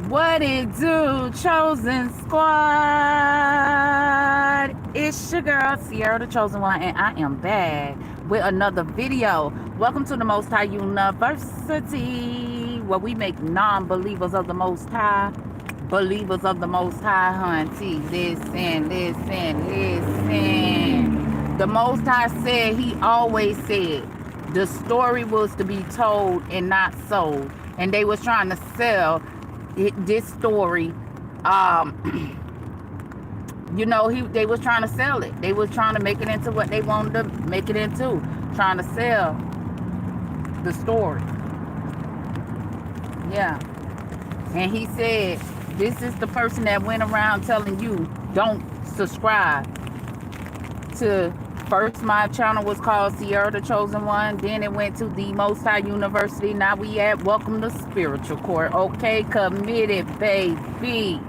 What it do, Chosen Squad? It's your girl, Sierra the Chosen One, and I am back with another video. Welcome to the Most High University, where we make non-believers of the Most High believers of the Most High, hunty. Listen. The Most High said, he always said, the story was to be told and not sold. And they was trying to sell this story. They was trying to sell it. They was trying to make it into what they wanted to make it into. Trying to sell the story. Yeah. And he said, this is the person that went around telling you, don't subscribe to, first my channel was called Sierra the Chosen One. Then it went to the Most High University. Now we at Welcome to Spiritual Court. Okay, committed, baby.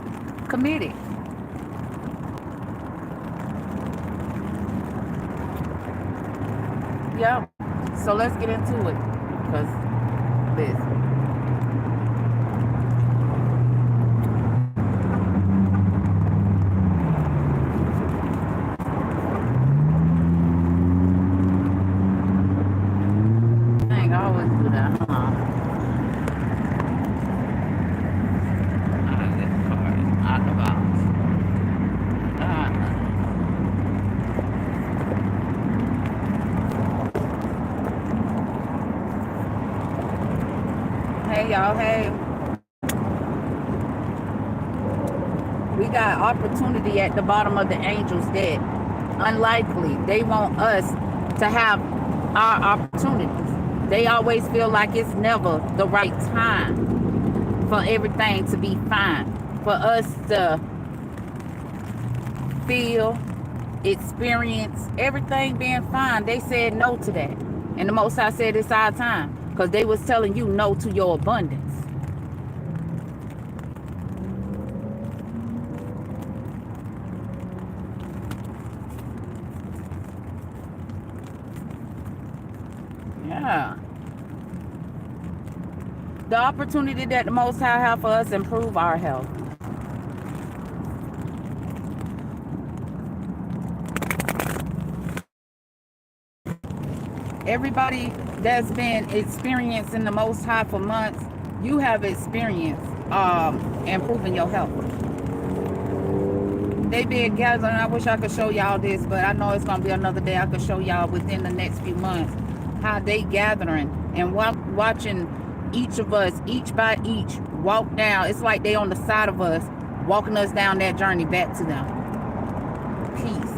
Committed. Yep. So let's get into it. Because listen. Hey y'all, hey. We got opportunity at the bottom of the angels dead. Unlikely. They want us to have our opportunities. They always feel like it's never the right time for everything to be fine. For us to feel, experience, everything being fine. They said no to that. And the Most High said it's our time. Because they was telling you no to your abundance. Yeah. The opportunity that the Most High have for us improve our health. Everybody that's been experiencing the Most High for months, you have experienced improving your health. They been gathering. I wish I could show y'all this, but I know it's gonna be another day I could show y'all within the next few months how they gathering and watching each of us, each by each, walk down. It's like they on the side of us, walking us down that journey back to them. Peace.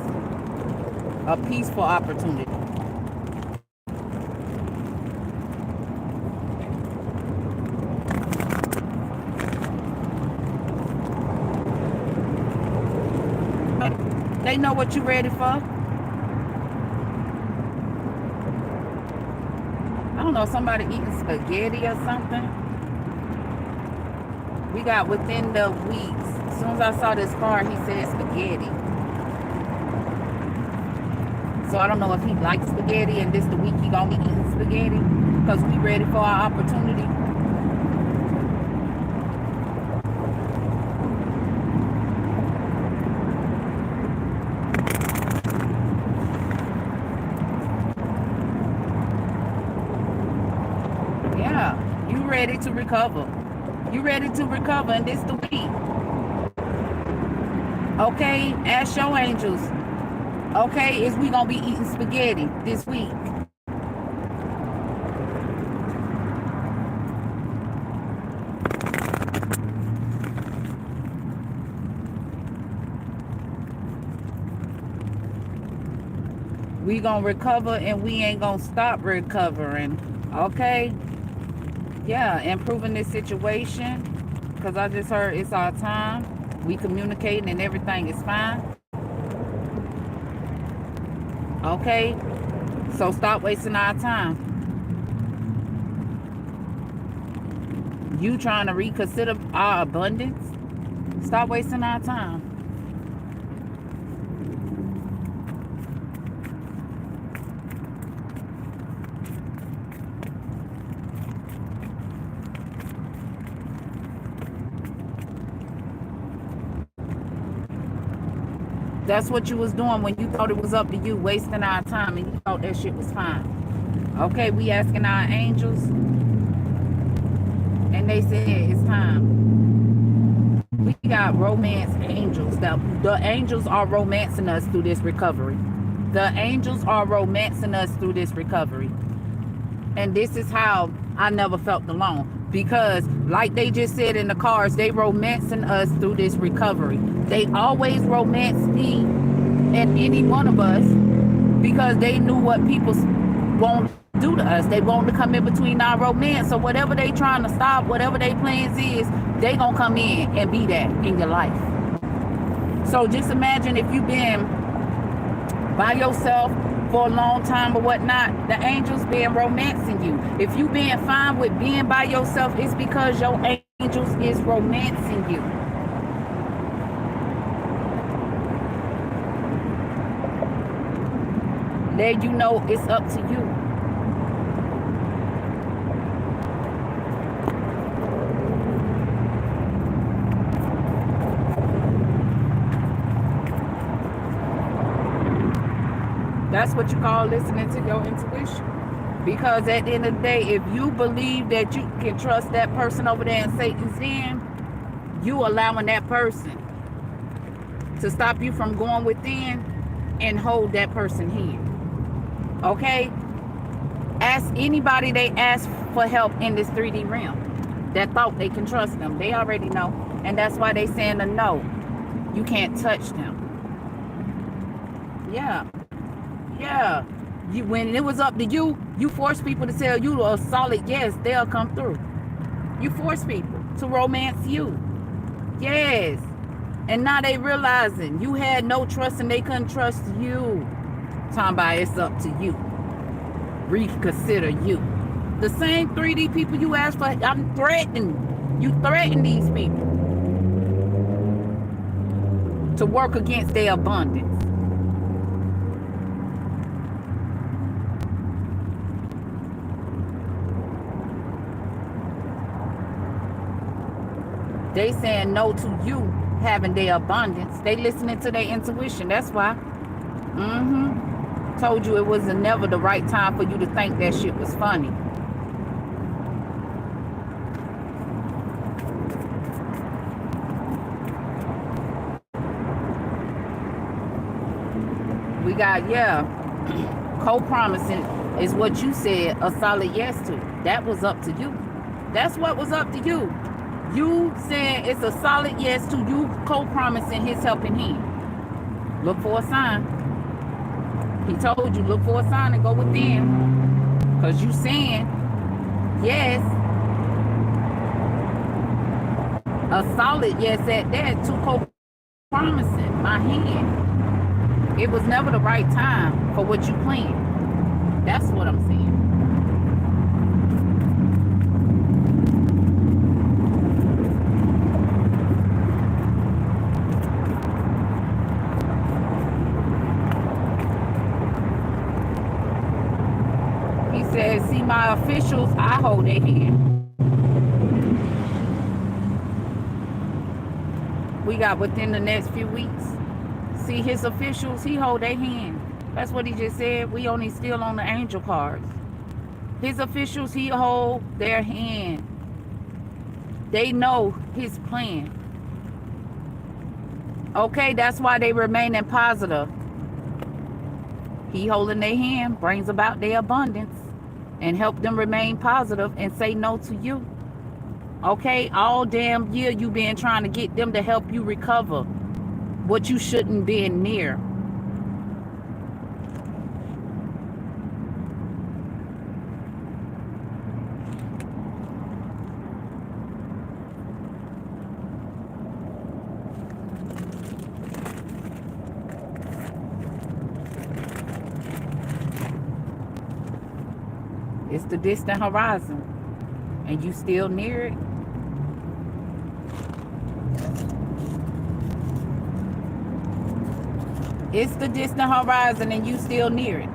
A peaceful opportunity. They know what you're ready for. I don't know, somebody eating spaghetti or something. We got within the weeks. As soon as I saw this card, he said spaghetti. So I don't know if he likes spaghetti and this the week he gonna be eating spaghetti. Because we ready for our opportunity. Ready to recover. You ready to recover, and this the week. Okay, ask your angels. Okay, is we gonna be eating spaghetti this week? We gonna recover, and we ain't gonna stop recovering. Okay. Yeah, improving this situation, because I just heard it's our time. We communicating and everything is fine. Okay, so stop wasting our time. You trying to reconsider our abundance? Stop wasting our time. That's what you was doing when you thought it was up to you, wasting our time, and you thought that shit was fine. Okay, we asking our angels, and they said it's time. We got romance angels. The angels are romancing us through this recovery. The angels are romancing us through this recovery. And this is how I never felt alone. Because like they just said in the cards, they romancing us through this recovery. They always romance me and any one of us because they knew what people won't do to us. They want to come in between our romance. So whatever they trying to stop, whatever they plans is, they gonna come in and be that in your life. So just imagine if you've been by yourself for a long time or whatnot, the angels being romancing you. If you being fine with being by yourself, it's because your angels is romancing you. Let you know it's up to you. That's what you call listening to your intuition. Because at the end of the day, if you believe that you can trust that person over there in Satan's den, you allowing that person to stop you from going within and hold that person here. Okay? Ask anybody they ask for help in this 3D realm that thought they can trust them. They already know. And that's why they saying a no. You can't touch them. Yeah. Yeah. When it was up to you, you forced people to tell you a solid yes, they'll come through. You force people to romance you. Yes. And now they realizing you had no trust and they couldn't trust you. Talking about it's up to you. Reconsider you. The same 3D people you asked for, I'm threatening. You threaten these people to work against their abundance. They saying no to you having their abundance. They listening to their intuition. That's why. Told you it was never the right time for you to think that shit was funny. We got, yeah, co-promising is what you said a solid yes to. That was up to you. That's what was up to you. You said it's a solid yes to you co-promising his helping hand. Look for a sign. He told you, look for a sign and go within. Because you saying, yes. A solid yes at that to co-promising my hand. It was never the right time for what you planned. That's what I'm saying. See my officials, I hold their hand. We got within the next few weeks. See his officials, he hold their hand. That's what he just said. We only still on the angel cards. His officials, he hold their hand. They know his plan. Okay, that's why they remaining positive. He holding their hand brings about their abundance. And help them remain positive and say no to you. Okay, all damn year you been trying to get them to help you recover what you shouldn't be near. It's the distant horizon, and you still near it. It's the distant horizon, and you still near it.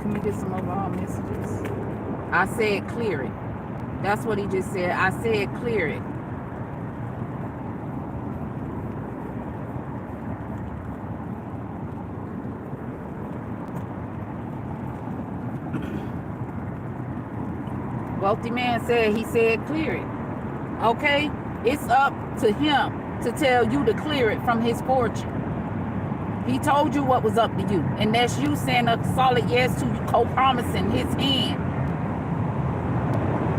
Can we get some overall messages? I said clear it. That's what he just said. I said clear it. Wealthy man said, he said, clear it. Okay? It's up to him to tell you to clear it from his fortune. He told you what was up to you. And that's you saying a solid yes to you, co-promising his hand.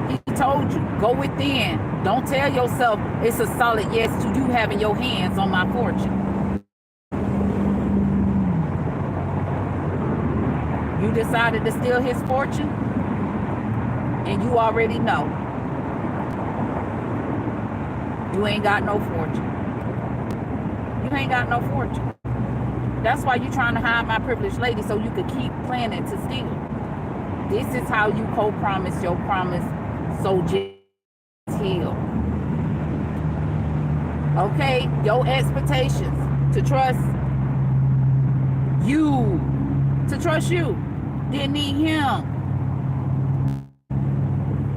He told you, go within. Don't tell yourself it's a solid yes to you having your hands on my fortune. You decided to steal his fortune, and you already know. You ain't got no fortune. You ain't got no fortune. That's why you're trying to hide my privileged lady, so you could keep planning to steal. This is how you co-promise your promise, so just heal. Okay? Your expectations to trust you. To trust you. Didn't need him.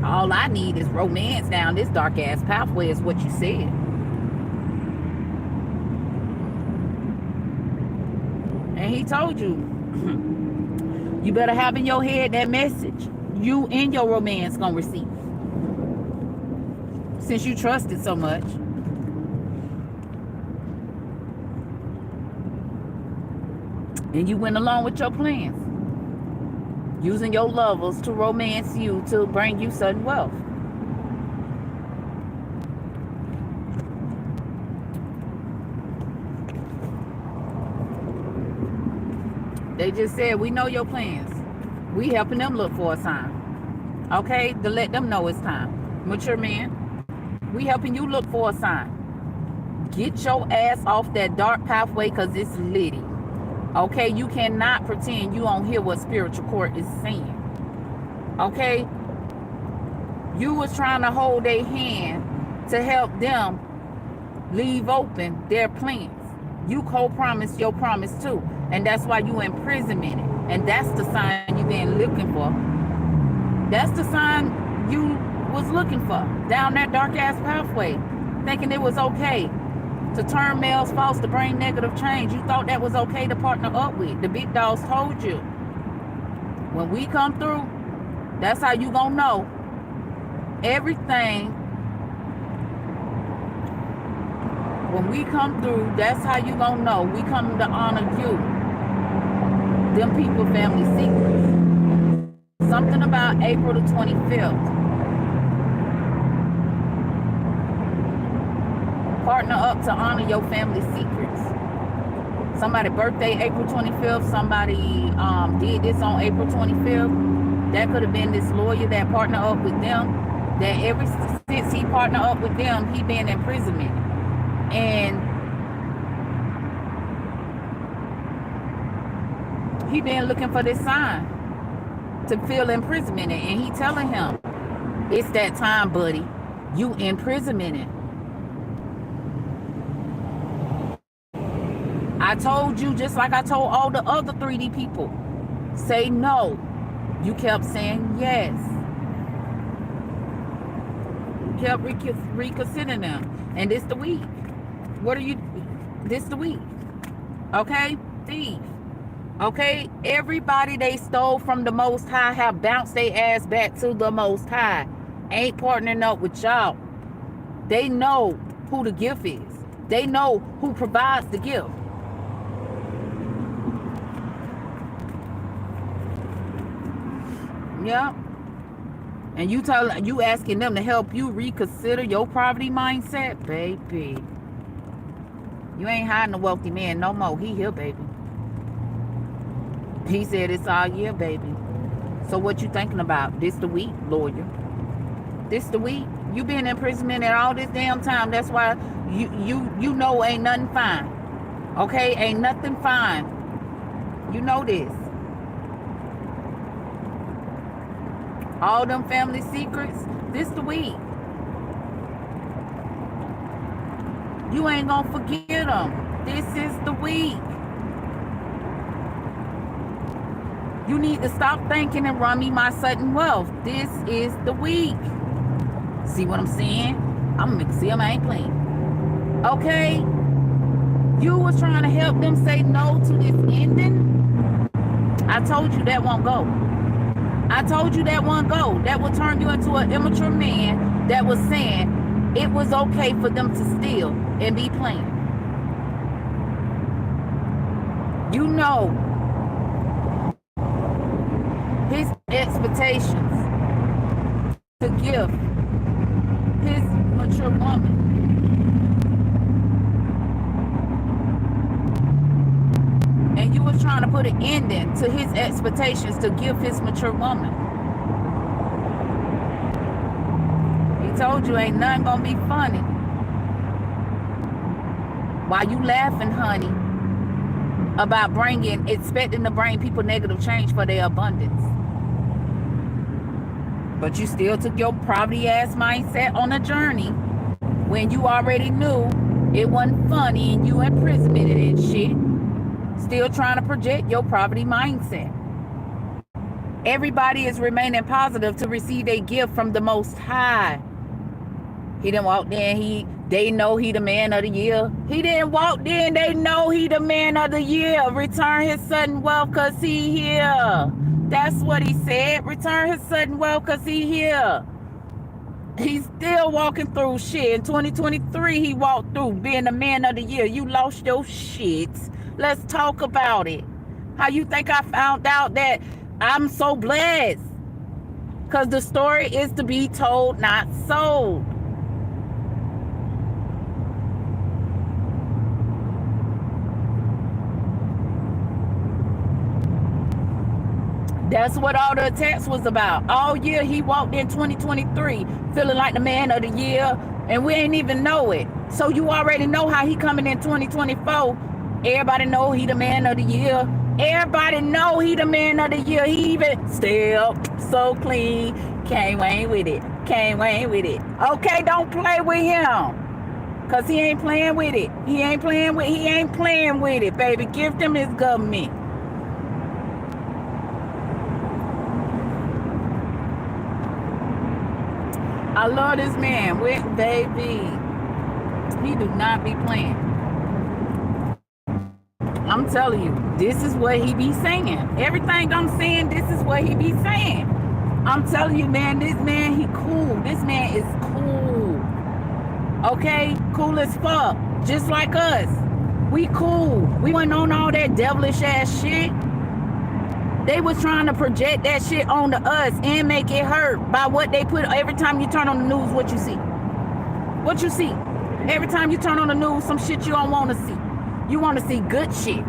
All I need is romance down this dark ass pathway, is what you said. And he told you, you better have in your head that message you and your romance gonna receive. Since you trusted so much. And you went along with your plans. Using your lovers to romance you to bring you sudden wealth. They just said, we know your plans. We helping them look for a sign. Okay? To let them know it's time. Mature man, we helping you look for a sign. Get your ass off that dark pathway, because it's litty. Okay? You cannot pretend you don't hear what spiritual court is saying. Okay? You was trying to hold their hand to help them leave open their plans. You co-promised your promise too. And that's why you in imprisonment. And that's the sign you've been looking for. That's the sign you was looking for. Down that dark ass pathway. Thinking it was okay to turn males false to bring negative change. You thought that was okay to partner up with. The big dogs told you. When we come through, that's how you gonna know everything. When we come through, that's how you gonna know we come to honor you. Them people family secrets. Something about April the 25th. Partner up to honor your family secrets. Somebody birthday April 25th. Somebody did this on April 25th. That could have been this lawyer that partnered up with them. That ever since he partnered up with them, he been in imprisonment. And he been looking for this sign to feel imprisonment. And he telling him, it's that time, buddy. You imprisonment. I told you, just like I told all the other 3D people, say no. You kept saying yes. You kept reconsidering them. And this the week. What are you? This the week. Okay? Thief. Okay? Everybody they stole from the Most High have bounced their ass back to the Most High. Ain't partnering up with y'all. They know who the gift is. They know who provides the gift. Yeah. And you asking them to help you reconsider your poverty mindset, baby. You ain't hiding a wealthy man no more. He here, baby. He said it's all year, baby. So what you thinking about? This the week, lawyer. This the week. You been in imprisonment at all this damn time. That's why you know ain't nothing fine. Okay? Ain't nothing fine. You know this. All them family secrets. This the week. You ain't gonna forget them. This is the week. You need to stop thinking and run me my sudden wealth. This is the week. See what I'm saying? I'm gonna see them. I ain't playing. Okay? You was trying to help them say no to this ending. I told you that won't go. I told you that one go. That will turn you into an immature man that was saying it was okay for them to steal and be playing. You know his expectations to give his mature woman and you was trying to put an ending to his expectations to give his mature woman. He told you ain't nothing gonna be funny. Why you laughing, honey, about expecting to bring people negative change for their abundance? But you still took your poverty ass mindset on a journey when you already knew it wasn't funny and you imprisoned it and shit. Still trying to project your poverty mindset. Everybody is remaining positive to receive a gift from the Most High. He didn't walk in, they know he the man of the year. He didn't walk in, they know he the man of the year. Return his sudden wealth cause he here. That's what he said. Return his sudden wealth cause he here. He's still walking through shit. In 2023, he walked through being the man of the year. You lost your shit. Let's talk about it. How you think I found out that I'm so blessed? Because the story is to be told, not sold. That's what all the attacks was about. All year he walked in 2023 feeling like the man of the year, and we ain't even know it. So you already know how he coming in 2024. Everybody know he the man of the year. Everybody know he the man of the year. He even still so clean. Can't wait with it. Can't wait with it. Okay, don't play with him. Cause he ain't playing with it. He ain't playing with it, baby. Give them his government. I love this man with baby. He do not be playing. I'm telling you, this is what he be saying. Everything I'm saying, this is what he be saying. I'm telling you, man, this man, he cool. This man is cool. Okay? Cool as fuck. Just like us. We cool. We wasn't on all that devilish ass shit. They was trying to project that shit onto us and make it hurt by what they put. Every time you turn on the news, what you see? What you see? Every time you turn on the news, some shit you don't want to see. You want to see good shit.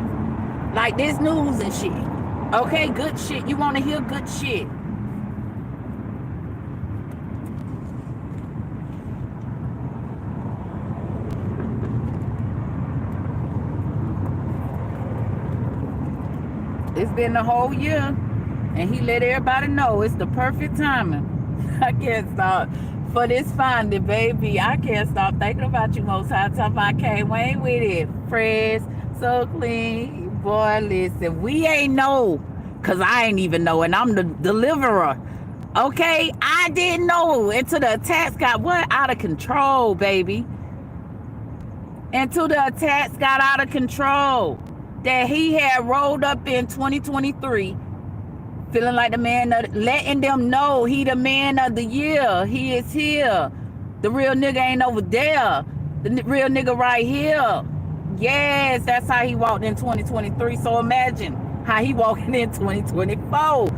Like this news and shit. Okay, good shit. You want to hear good shit. It's been the whole year, and he let everybody know it's the perfect timing. I can't stop for this finding, baby. I can't stop thinking about you most high. Talking about I can't wait with it. Fresh, so clean. Boy, listen, we ain't know, because I ain't even know, and I'm the deliverer. Okay? I didn't know until the attacks got out of control, baby. Until the attacks got out of control. That he had rolled up in 2023 feeling like the man of, letting them know he the man of the year. He is here. The real nigga ain't over there. The real nigga right here. Yes, that's how he walked in 2023. So imagine how he walking in 2024.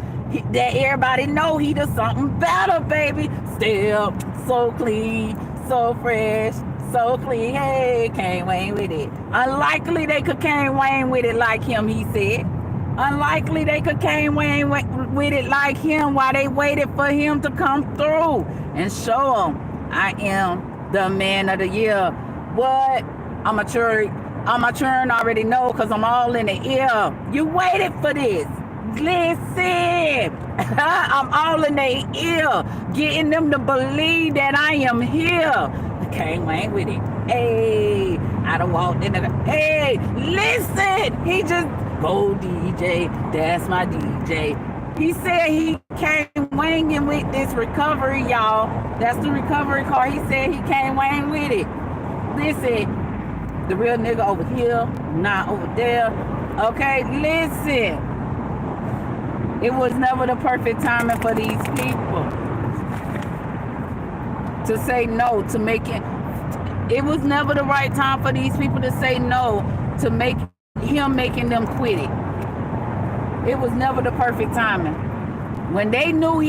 That everybody know he does something better, baby. Still so clean, so fresh, so clean. Hey, can't wait with it. Unlikely they could can't wait with it like him, he said. Unlikely they could can't wait with it like him while they waited for him to come through and show them I am the man of the year. What? I'm maturing already know because I'm all in the ear. You waited for this. Listen. I'm all in their ear, getting them to believe that I am here. Can't wait with it. Hey, I done walked in the, hey, listen. He just, go DJ, that's my DJ. He said he came wanging with this recovery, y'all. That's the recovery car. He said he came wanging with it. Listen, the real nigga over here, not over there. Okay, listen. It was never the perfect timing for these people to say no to making. It was never the right time for these people to say no to make him making them quit it. It was never the perfect timing. When they knew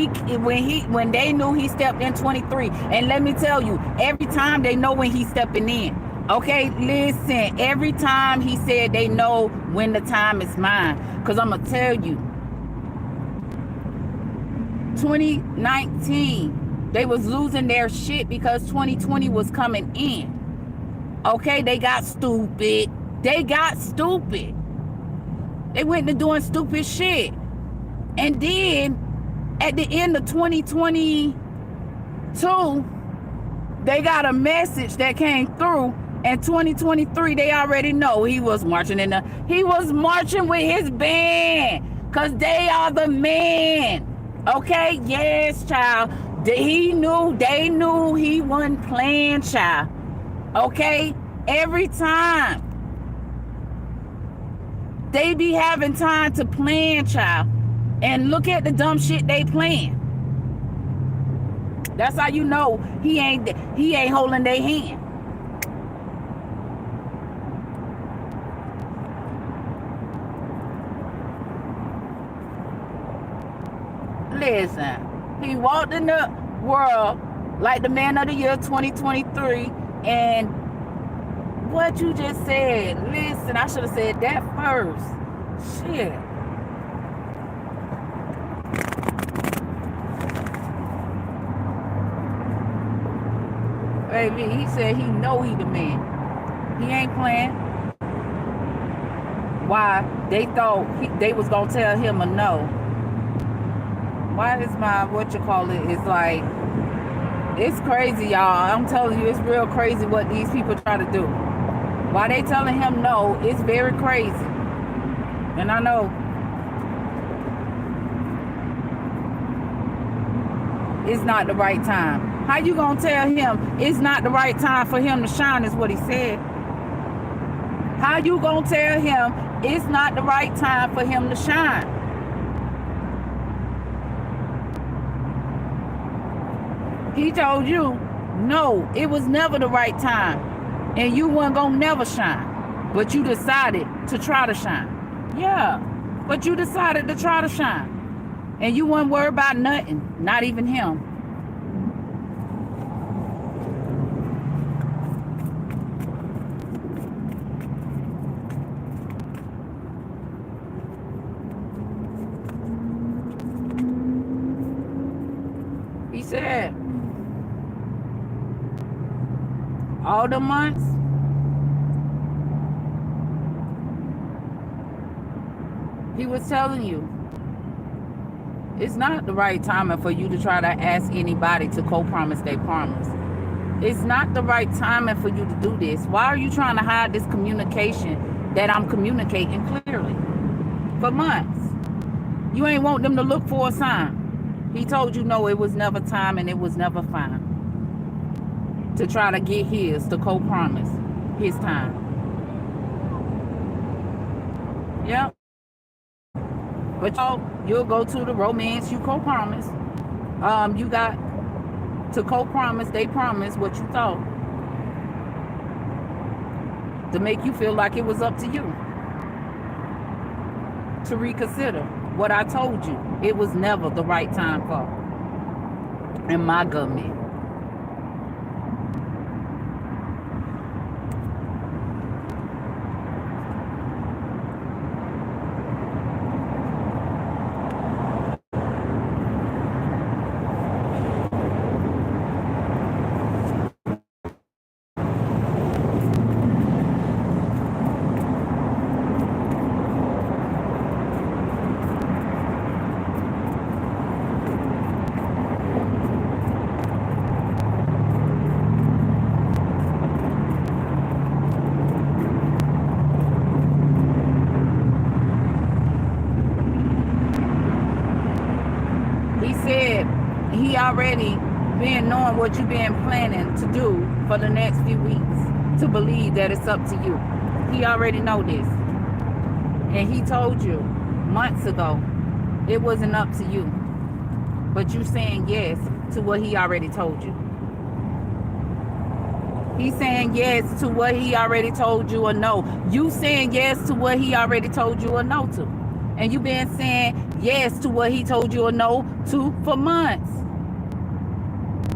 when they knew he stepped in 23, and let me tell you, every time they know when he's stepping in. Okay, listen, every time he said they know when the time is mine. Because I'm going to tell you, 2019, they was losing their shit because 2020 was coming in. Okay, they got stupid. They went to doing stupid shit. And then, at the end of 2022, they got a message that came through. In 2023, they already know he was marching with his band. Because they are the men. Okay? Yes, child. They knew he wasn't playing, child. Okay? Every time. They be having time to plan, child. And look at the dumb shit they playing. That's how you know he ain't holding their hand. Listen, he walked in the world like the man of the year 2023, and what you just said, listen, I should have said that first. Shit. Baby, he said he know he the man. He ain't playing. Why? They thought they was gonna tell him a no. Why is my, it's like, it's crazy, y'all. I'm telling you, it's real crazy what these people try to do. Why they telling him no, it's very crazy. And I know. It's not the right time. How you gonna tell him it's not the right time for him to shine is what he said? How you gonna tell him it's not the right time for him to shine? He told you, no, it was never the right time. And you weren't gonna never shine. But you decided to try to shine. Yeah, but you decided to try to shine. And you weren't worried about nothing, not even him. He said, all the months, he was telling you, it's not the right timing for you to try to ask anybody to co-promise their promise. It's not the right timing for you to do this. Why are you trying to hide this communication that I'm communicating clearly? For months. You ain't want them to look for a sign. He told you no, it was never time and it was never fine. To try to get his, to co-promise his time. Yep. But you'll go to the romance you co-promise. You got to co-promise, they promise what you thought. To make you feel like it was up to you. To reconsider what I told you. It was never the right time for. In my government. He already been knowing what you've been planning to do for the next few weeks to believe that it's up to you. He already know this. And he told you months ago It wasn't up to you. But you saying yes to what he already told you. He's saying yes to what he already told you or no. You saying yes to what he already told you or no to. And you been saying yes to what he told you or no to for months.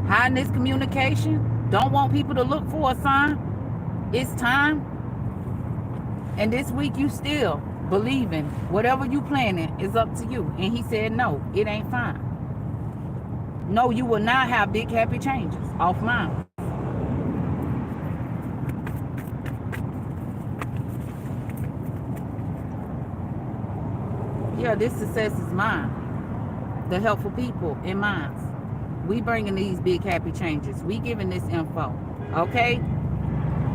Hiding this communication. Don't want people to look for a sign. It's time. And this week you still believing whatever you planning is up to you. And he said, no, it ain't fine. No, you will not have big happy changes off mine. Yeah, this success is mine. The helpful people in mine. We bringing these big happy changes. We giving this info. Okay?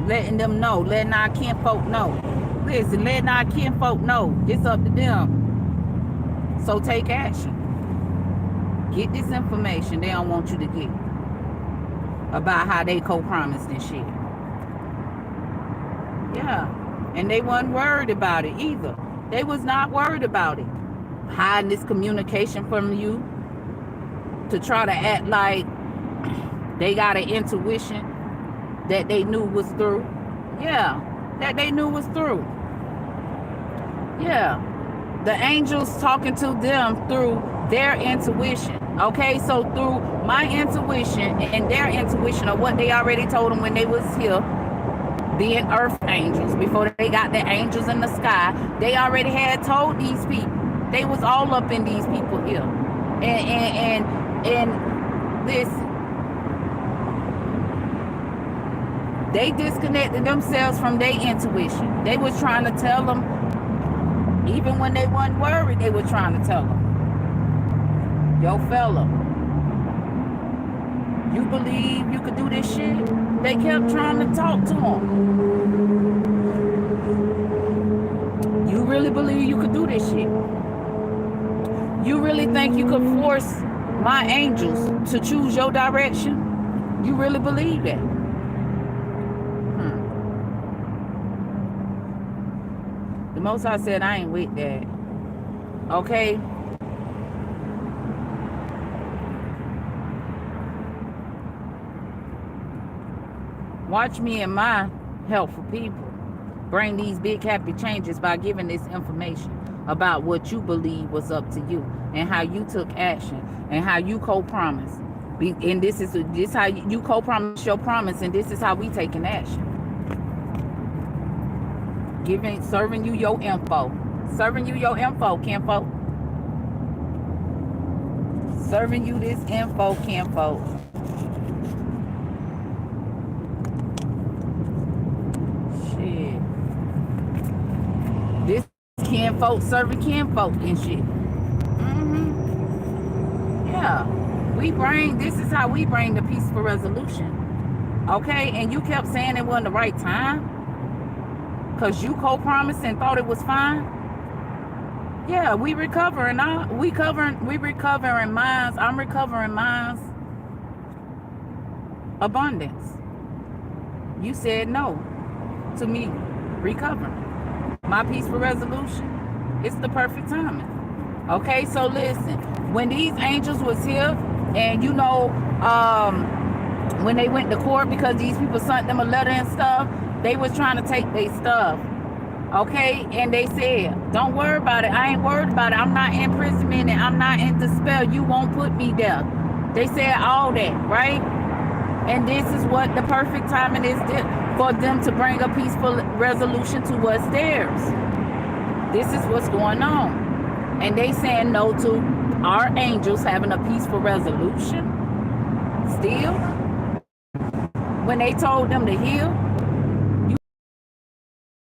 Letting them know. Letting our kinfolk know. Listen, letting our kinfolk know. It's up to them. So take action. Get this information they don't want you to get about how they co-promised and shit. Yeah. And they wasn't worried about it either. They was not worried about it. Hiding this communication from you to try to act like they got an intuition that they knew was through. Yeah. That they knew was through. Yeah. The angels talking to them through their intuition. Okay, so through my intuition and their intuition of what they already told them when they was here, being earth angels, before they got the angels in the sky, they already had told these people. They was all up in these people here. And listen, they disconnected themselves from their intuition. They was trying to tell them, even when they weren't worried, they were trying to tell them, yo fella, you believe you could do this shit? They kept trying to talk to him. You really believe you could do this shit? You really think you could force my angels to choose your direction? You really believe that? The Most High said, I ain't with that. Okay? Watch me and my helpful people bring these big happy changes by giving this information about what you believe was up to you and how you took action and how you co-promised. And this how you co-promise your promise, and this is how we taking action. Serving you your info. Serving you your info, kinfolk. Serving you this info, kinfolk. Shit. This kinfolk serving kinfolk and shit. Yeah. This is how we bring the peaceful resolution. Okay? And you kept saying it wasn't the right time because you co-promised and thought it was fine. Yeah, we recovering minds. I'm recovering minds. Abundance. You said no to me recovering. My peaceful resolution. It's the perfect timing. Okay, so listen. When these angels was here, and you know, when they went to court because these people sent them a letter and stuff, they was trying to take their stuff. Okay, and they said, don't worry about it. I ain't worried about it. I'm not in imprisonment and I'm not in despair. You won't put me there. They said all that, right? And this is what the perfect timing is for them to bring a peaceful resolution to what's theirs. This is what's going on. And they saying no to our angels having a peaceful resolution. Still, when they told them to heal,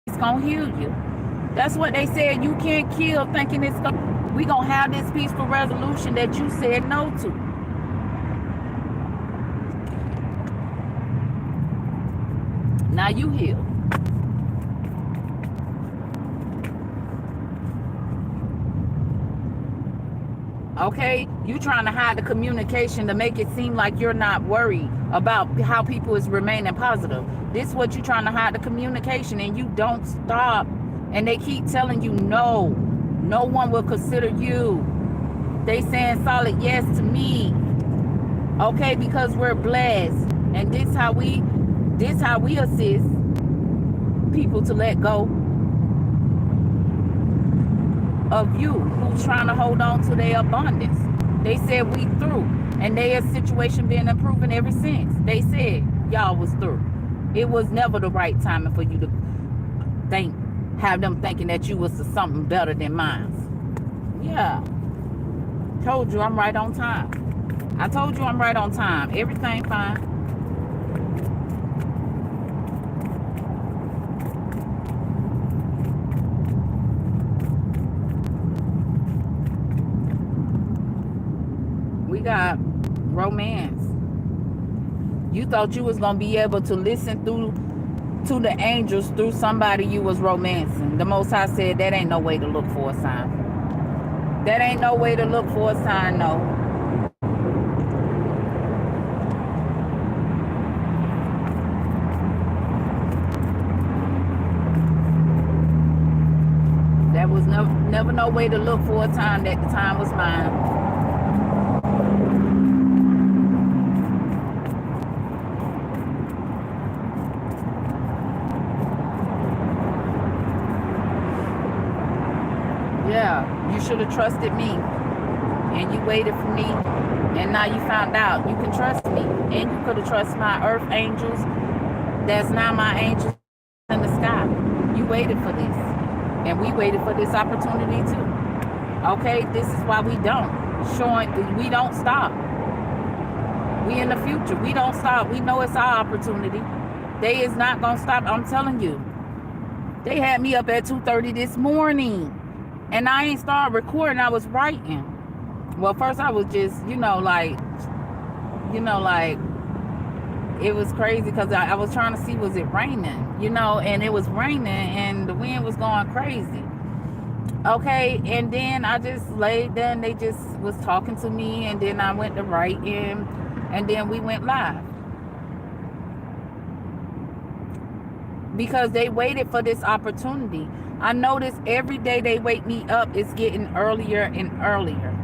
it's gonna heal you. That's what they said. You can't kill thinking we gonna have this peaceful resolution that you said no to. Now you heal. Okay, you trying to hide the communication to make it seem like you're not worried about how people is remaining positive. This is what you trying to hide, the communication, and you don't stop. And they keep telling you no one will consider you. They saying solid yes to me. Okay, because we're blessed. And this how we assist people to let go of you who's trying to hold on to their abundance. They said we through. And their situation been improving ever since. They said y'all was through. It was never the right timing for you to have them thinking that you was something better than mine. Yeah. Told you I'm right on time. I told you I'm right on time. Everything fine. We got romance. You thought you was gonna be able to listen through to the angels through somebody you was romancing. The Most High said that ain't no way to look for a sign. That ain't no way to look for a sign, no. That was never no way to look for a time that the time was mine. Yeah, you should have trusted me, and you waited for me, and now you found out you can trust me, and you could have trusted my earth angels. That's now my angels in the sky. You waited for this, and we waited for this opportunity too. Okay, this is why we don't stop. We in the future, we don't stop. We know it's our opportunity. They is not gonna stop. I'm telling you. They had me up at 2:30 this morning. And I ain't started recording, I was writing. Well, first I was just, like, it was crazy because I was trying to see, was it raining? And it was raining and the wind was going crazy. Okay, and then I just laid there and they just was talking to me, and then I went to writing, and then we went live. Because they waited for this opportunity. I notice every day they wake me up, it's getting earlier and earlier.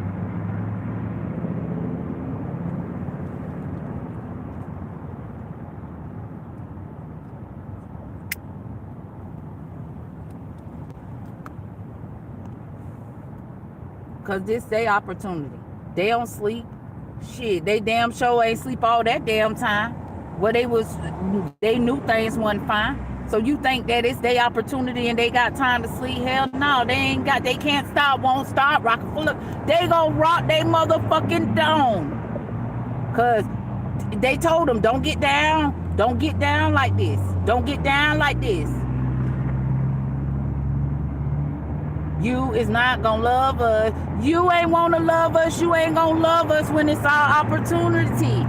Because this their opportunity. They don't sleep. Shit, they damn sure ain't sleep all that damn time. Well, they knew things wasn't fine. So you think that it's their opportunity and they got time to sleep? Hell no, they can't stop, won't stop, rockin' full of, they gonna rock they motherfucking dome. Cause they told them, don't get down like this. Don't get down like this. You is not gonna love us. You ain't wanna love us, you ain't gonna love us when it's our opportunity.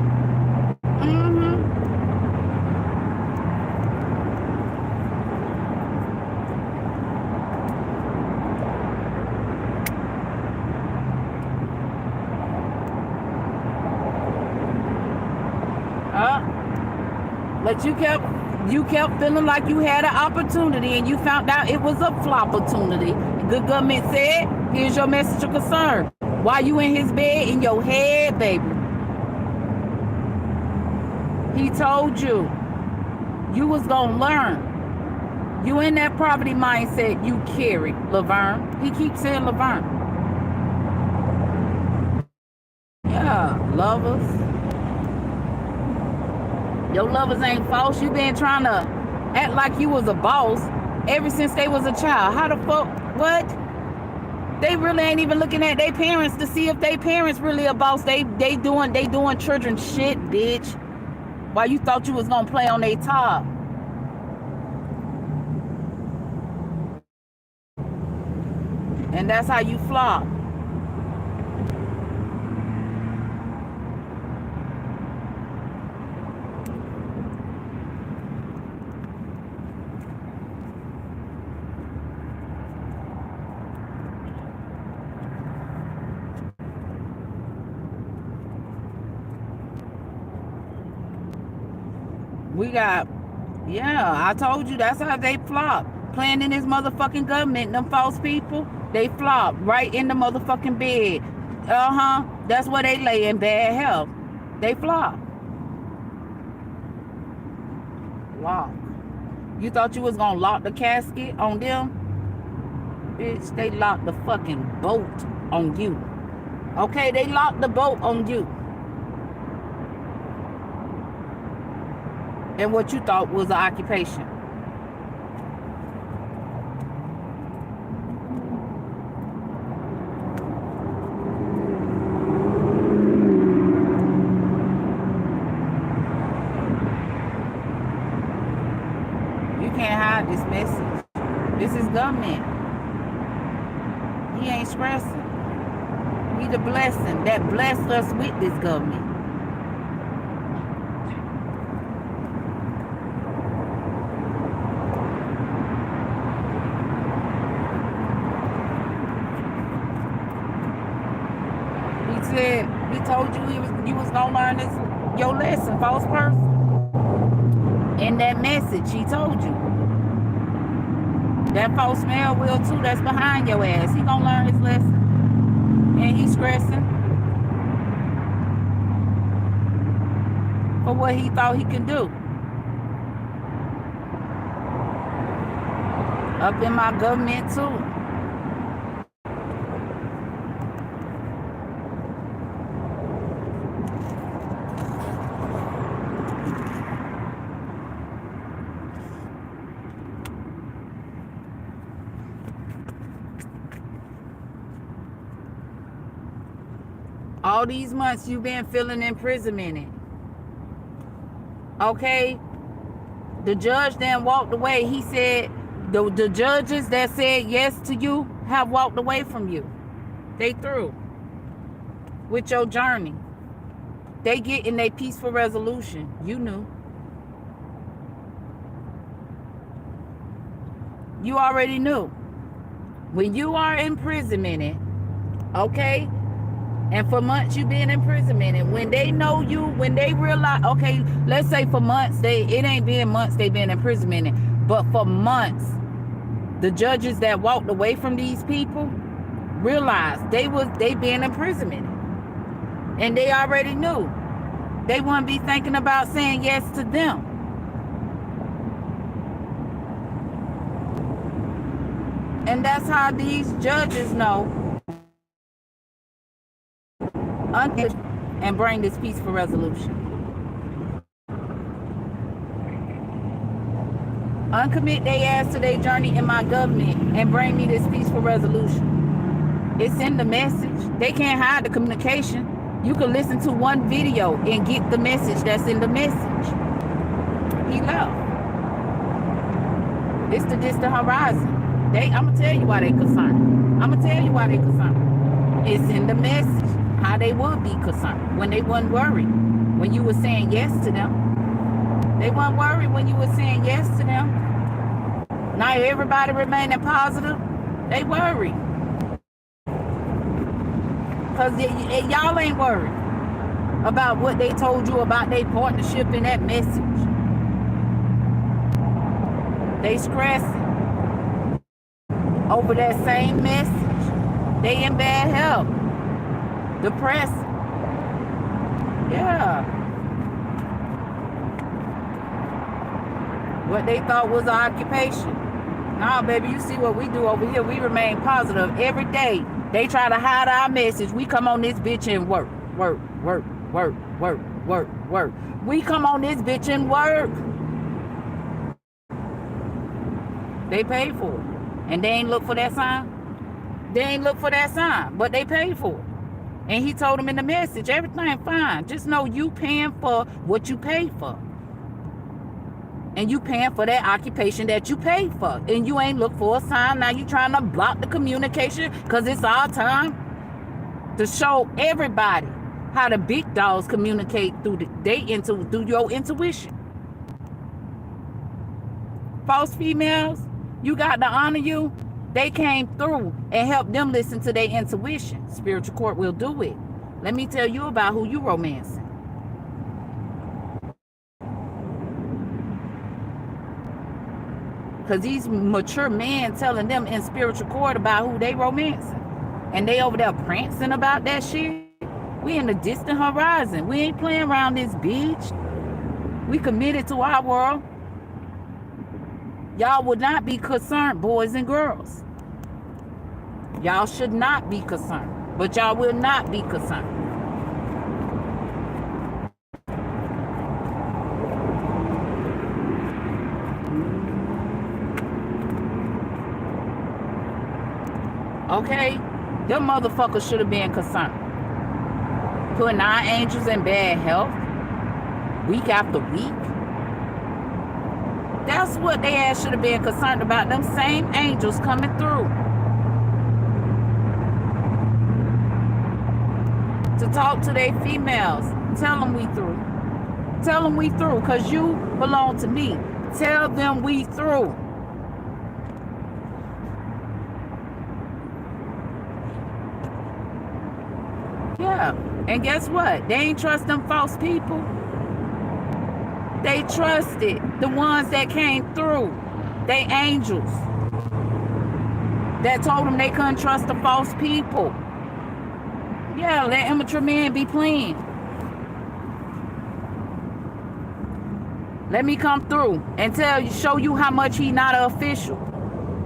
But you kept feeling like you had an opportunity, and you found out it was a flop opportunity. Good government said, here's your message of concern. While you in his bed, in your head, baby. He told you was gonna learn. You in that poverty mindset you carry, Laverne. He keeps saying Laverne. Yeah, lovers. Your lovers ain't false. You been trying to act like you was a boss ever since they was a child. How the fuck? What? They really ain't even looking at their parents to see if their parents really a boss. They doing children shit, bitch. While you thought you was gonna play on their top. And that's how you flop. We got, yeah, I told you that's how they flop. Playing in this motherfucking government, them false people, they flop right in the motherfucking bed. That's where they lay in bad health. They flop. Lock. You thought you was gonna lock the casket on them? Bitch, they locked the fucking boat on you. Okay, they locked the boat on you. And what you thought was an occupation. You can't hide this message. This is government. He ain't stressing. We the blessing that blessed us with this government. He said, he told you was gonna learn your lesson, false person. In that message, he told you. That false male will too, that's behind your ass. He gonna learn his lesson. And he's stressing for what he thought he could do. Up in my government too. All these months you've been feeling imprisonment. Okay? The judge then walked away. He said the judges that said yes to you have walked away from you. They through with your journey. They get in a peaceful resolution. You knew. You already knew. When you are imprisonment, okay? And for months you've been imprisonment. And when they know you, when they realize, okay, let's say for months, it ain't been months they've been imprisonment, but for months, the judges that walked away from these people realized they been imprisonment. And they already knew. They wouldn't be thinking about saying yes to them. And that's how these judges know and bring this peaceful resolution. Uncommit their ass to their journey in my government and bring me this peaceful resolution. It's in the message. They can't hide the communication. You can listen to one video and get the message that's in the message. He left. It's the distant horizon. I'm going to tell you why they concerned. I'm going to tell you why they concerned. It's in the message. How they would be concerned when they wasn't worried when you were saying yes to them. They weren't worried when you were saying yes to them. Now everybody remaining positive. They worried. Because y'all ain't worried about what they told you about their partnership in that message. They stressing over that same message. They in bad health. Depressed. Yeah. What they thought was an occupation. Nah, baby, you see what we do over here. We remain positive every day. They try to hide our message. We come on this bitch and work. Work, work, work, work, work, work. We come on this bitch and work. They paid for it. And they ain't look for that sign. They ain't look for that sign, but they paid for it. And he told them in the message, everything fine. Just know you paying for what you paid for. And you paying for that occupation that you paid for. And you ain't look for a sign. Now you trying to block the communication because it's our time to show everybody how the big dogs communicate through your intuition. False females, you got to honor you. They came through and helped them listen to their intuition. Spiritual court will do it. Let me tell you about who you romancing. Because these mature men telling them in spiritual court about who they romancing. And they over there prancing about that shit. We in the distant horizon. We ain't playing around this bitch. We committed to our world. Y'all would not be concerned, boys and girls. Y'all should not be concerned. But y'all will not be concerned. Okay? Them motherfuckers should have been concerned. Putting our angels in bad health week after week. That's what they ass should have been concerned about. Them same angels coming through to talk to their females. Tell them we through. Tell them we through, because you belong to me. Tell them we through. Yeah. And guess what? They ain't trust them false people. They trusted the ones that came through. They angels that told them they couldn't trust the false people. Yeah, let immature men be playing. Let me come through and show you how much he not an official.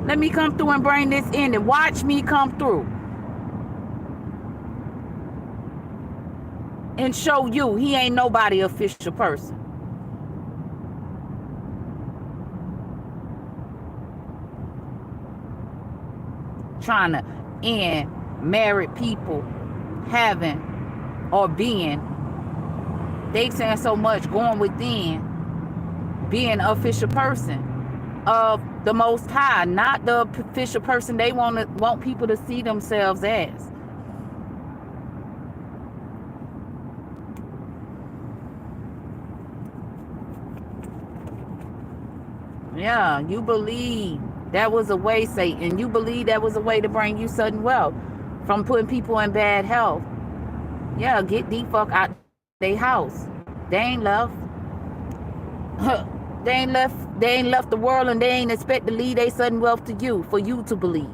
Let me come through and bring this in and watch me come through. And show you he ain't nobody official person. Trying to end married people having or being, they saying so much, going within, being an official person of the Most High, not the official person they want people to see themselves as. Yeah, you believe that was a way, Satan. You believe that was a way to bring you sudden wealth from putting people in bad health. Yeah, get the fuck out their house. They ain't left. They ain't left the world, and they ain't expect to leave their sudden wealth to you for you to believe.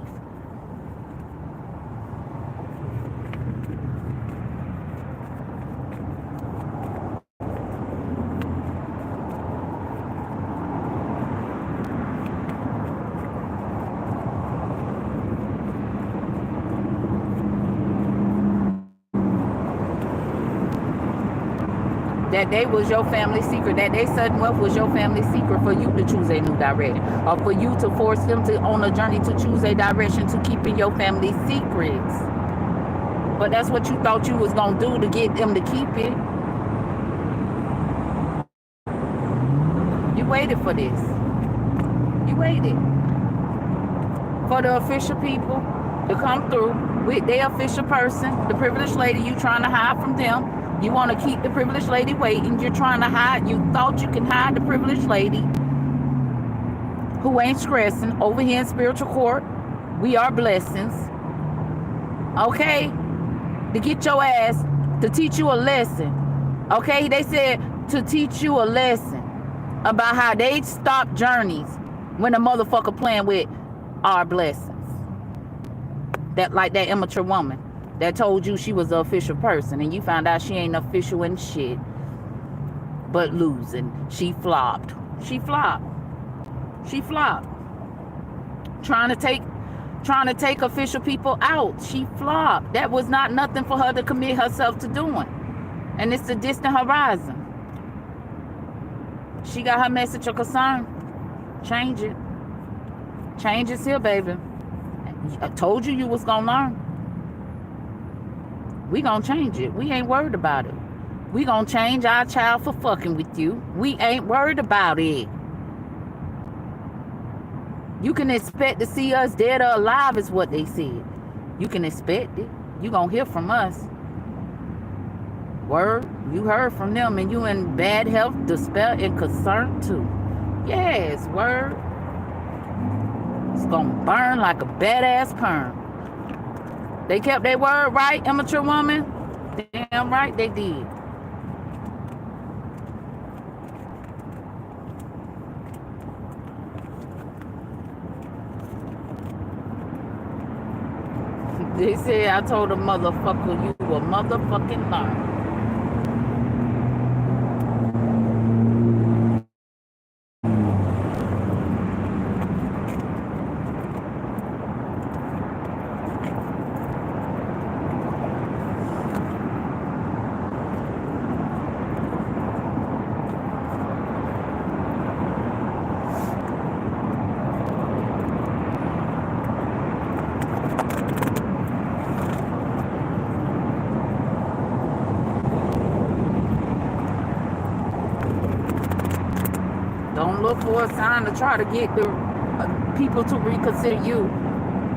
That they was your family secret, that they sudden wealth was your family secret for you to choose a new direction, or for you to force them to on a journey to choose a direction to keep in your family secrets. But that's what you thought you was gonna do to get them to keep it. You waited for this. You waited for the official people to come through with their official person, the privileged lady you trying to hide from them. You want to keep the privileged lady waiting. You're trying to hide. You thought you can hide the privileged lady who ain't stressing over here in spiritual court. We are blessings. Okay? To get your ass, to teach you a lesson. Okay? They said to teach you a lesson about how they stop journeys when a motherfucker playing with our blessings. That like that immature woman that told you she was an official person, and you found out she ain't official in shit but losing. She flopped. She flopped. She flopped. Trying to take official people out. She flopped. That was not nothing for her to commit herself to doing. And it's the distant horizon. She got her message of concern. Change it. Change is here, baby. I told you was gonna learn. We gonna change it. We ain't worried about it. We gonna change our child for fucking with you. We ain't worried about it. You can expect to see us dead or alive is what they said. You can expect it. You gonna hear from us. Word, you heard from them, and you in bad health, despair, and concern too. Yes, word. It's gonna burn like a badass perm. They kept their word, right, immature woman? Damn right they did. They said I told a motherfucker you a motherfucking liar. Don't look for a sign to try to get the people to reconsider you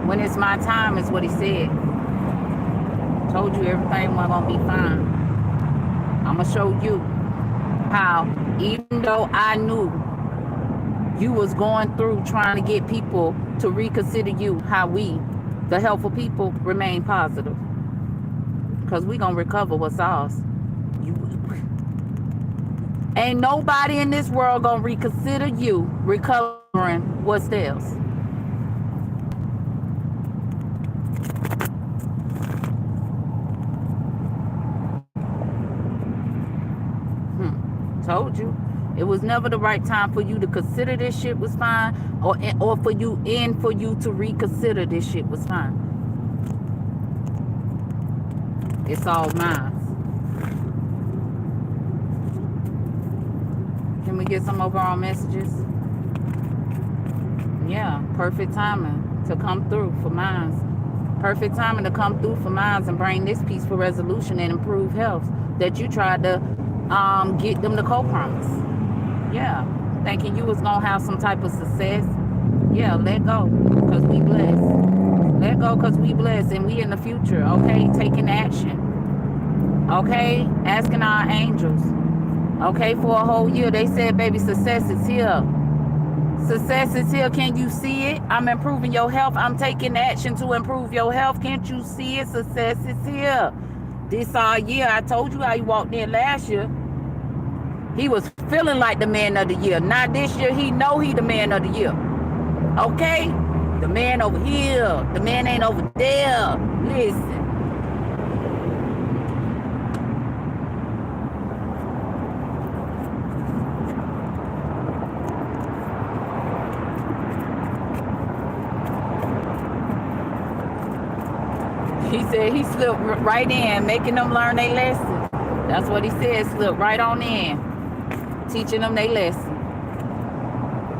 when it's my time, is what he said. Told you everything was gonna be fine. I'm gonna show you how, even though I knew you was going through trying to get people to reconsider you, how we, the helpful people, remain positive. Because we gonna recover what's ours. Ain't nobody in this world gonna reconsider you recovering what's theirs. Told you. It was never the right time for you to consider this shit was fine, or for you to reconsider this shit was fine. It's all mine. Can we get some overall messages? Yeah, perfect timing to come through for mines. Perfect timing to come through for mines and bring this peaceful resolution and improve health that you tried to get them to co-promise. Yeah, thinking you was gonna have some type of success. Yeah, let go, because we blessed. Let go, because we blessed, and we in the future. Okay, taking action. Okay, asking our angels. Okay, for a whole year, they said, baby, success is here. Success is here. Can you see it? I'm improving your health. I'm taking action to improve your health. Can't you see it? Success is here. This year, I told you how he walked in last year. He was feeling like the man of the year. Not this year. He know he the man of the year. Okay? The man over here. The man ain't over there. Listen. He said he slipped right in, making them learn their lesson. That's what he said, slipped right on in, teaching them their lesson.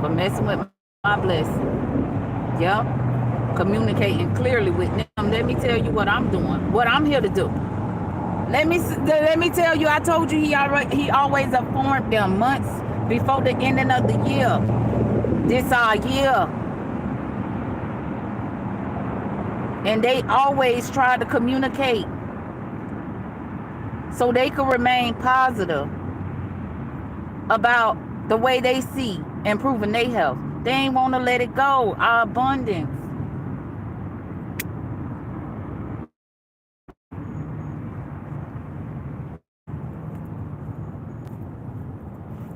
But messing with my blessing. Yep. Communicating clearly with them. Let me tell you what I'm doing, what I'm here to do. Let me tell you, I told you he always informed them months before the ending of the year. This year. And they always try to communicate so they could remain positive about the way they see improving their health. They ain't want to let it go. Our abundance.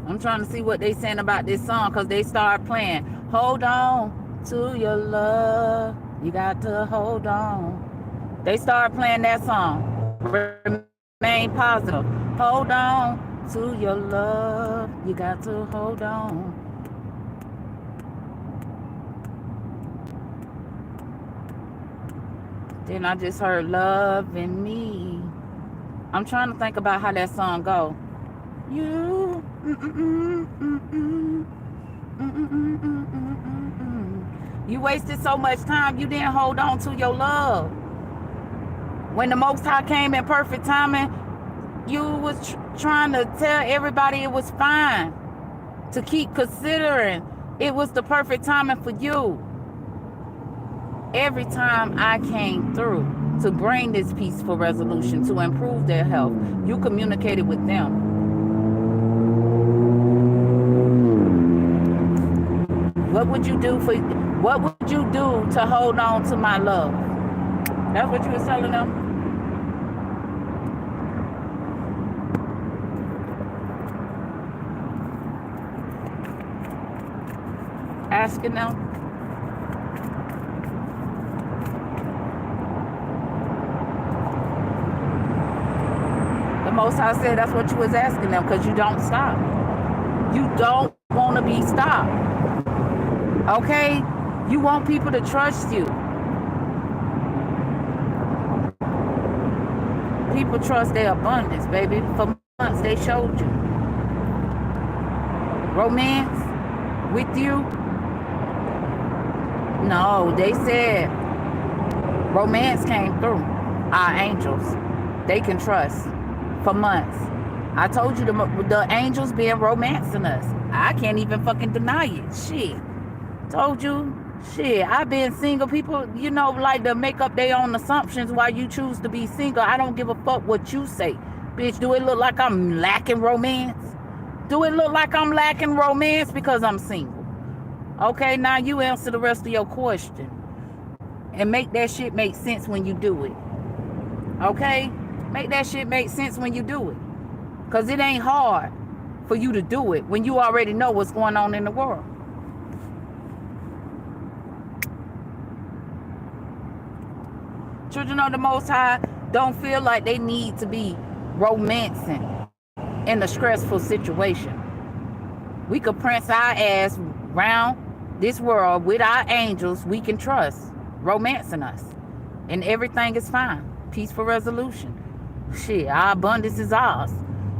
I'm trying to see what they saying about this song, because they start playing, hold on to your love. You got to hold on. They start playing that song. Remain positive. Hold on to your love. You got to hold on. Then I just heard love in me. I'm trying to think about how that song go. You. You wasted so much time. You didn't hold on to your love. When the Most High came in perfect timing, you was trying to tell everybody it was fine. To keep considering it was the perfect timing for you. Every time I came through to bring this peaceful resolution to improve their health, you communicated with them. What would you do to hold on to my love? That's what you was telling them? Asking them? The Most High said that's what you was asking them, because you don't stop. You don't want to be stopped. Okay? You want people to trust you. People trust their abundance, baby. For months they showed you. Romance with you? No, they said romance came through. Our angels, they can trust for months. I told you the angels been romancing us. I can't even fucking deny it. Shit. Told you. Shit. I've been single. People, you know, like to make up their own assumptions why you choose to be single. I don't give a fuck what you say. Bitch, do it look like I'm lacking romance? Do it look like I'm lacking romance because I'm single? Okay, now you answer the rest of your question. And make that shit make sense when you do it. Okay? Make that shit make sense when you do it. Because it ain't hard for you to do it when you already know what's going on in the world. Children of the Most High don't feel like they need to be romancing in a stressful situation. We could prance our ass round this world with our angels we can trust, romancing us. And everything is fine. Peaceful resolution. Shit, our abundance is ours.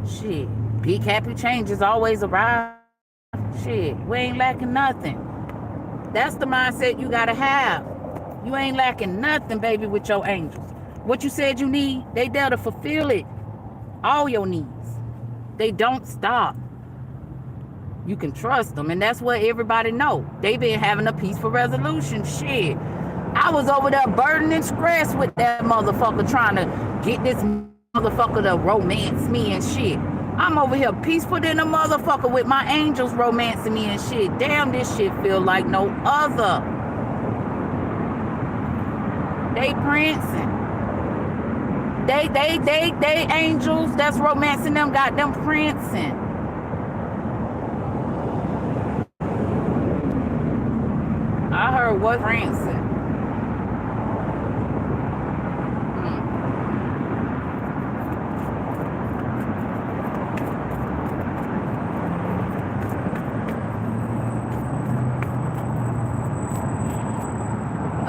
Shit, big happy changes always arrive. Shit, we ain't lacking nothing. That's the mindset you gotta have. You ain't lacking nothing, baby, with your angels. What you said you need, they there to fulfill it. All your needs. They don't stop. You can trust them, and that's what everybody know. They been having a peaceful resolution. Shit. I was over there burning stress with that motherfucker trying to get this motherfucker to romance me and shit. I'm over here peaceful than a motherfucker with my angels romancing me and shit. Damn, this shit feel like no other. They prancing. They angels that's romancing them got them prancing. I heard what prancing.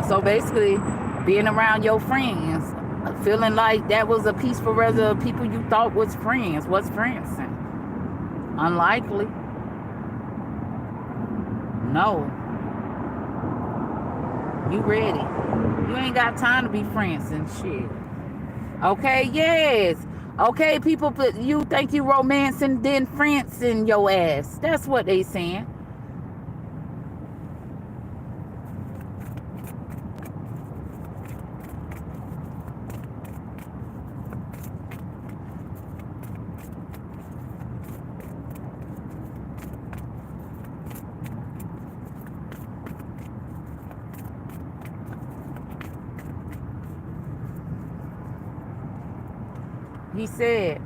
So basically, being around your friends, feeling like that was a peaceful resolution, people you thought was friends. What's friends? Unlikely. No. You ready. You ain't got time to be friends and shit. Okay, yes. Okay, people, you think you romancing, then friends in your ass. That's what they saying. He said,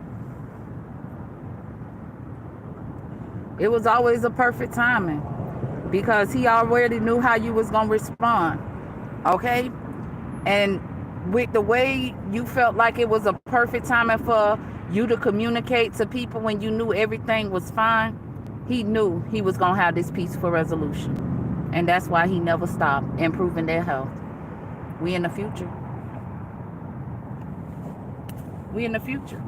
it was always a perfect timing because he already knew how you was going to respond. Okay? And with the way you felt like it was a perfect timing for you to communicate to people when you knew everything was fine, he knew he was going to have this peaceful resolution. And that's why he never stopped improving their health. We in the future. We in the future.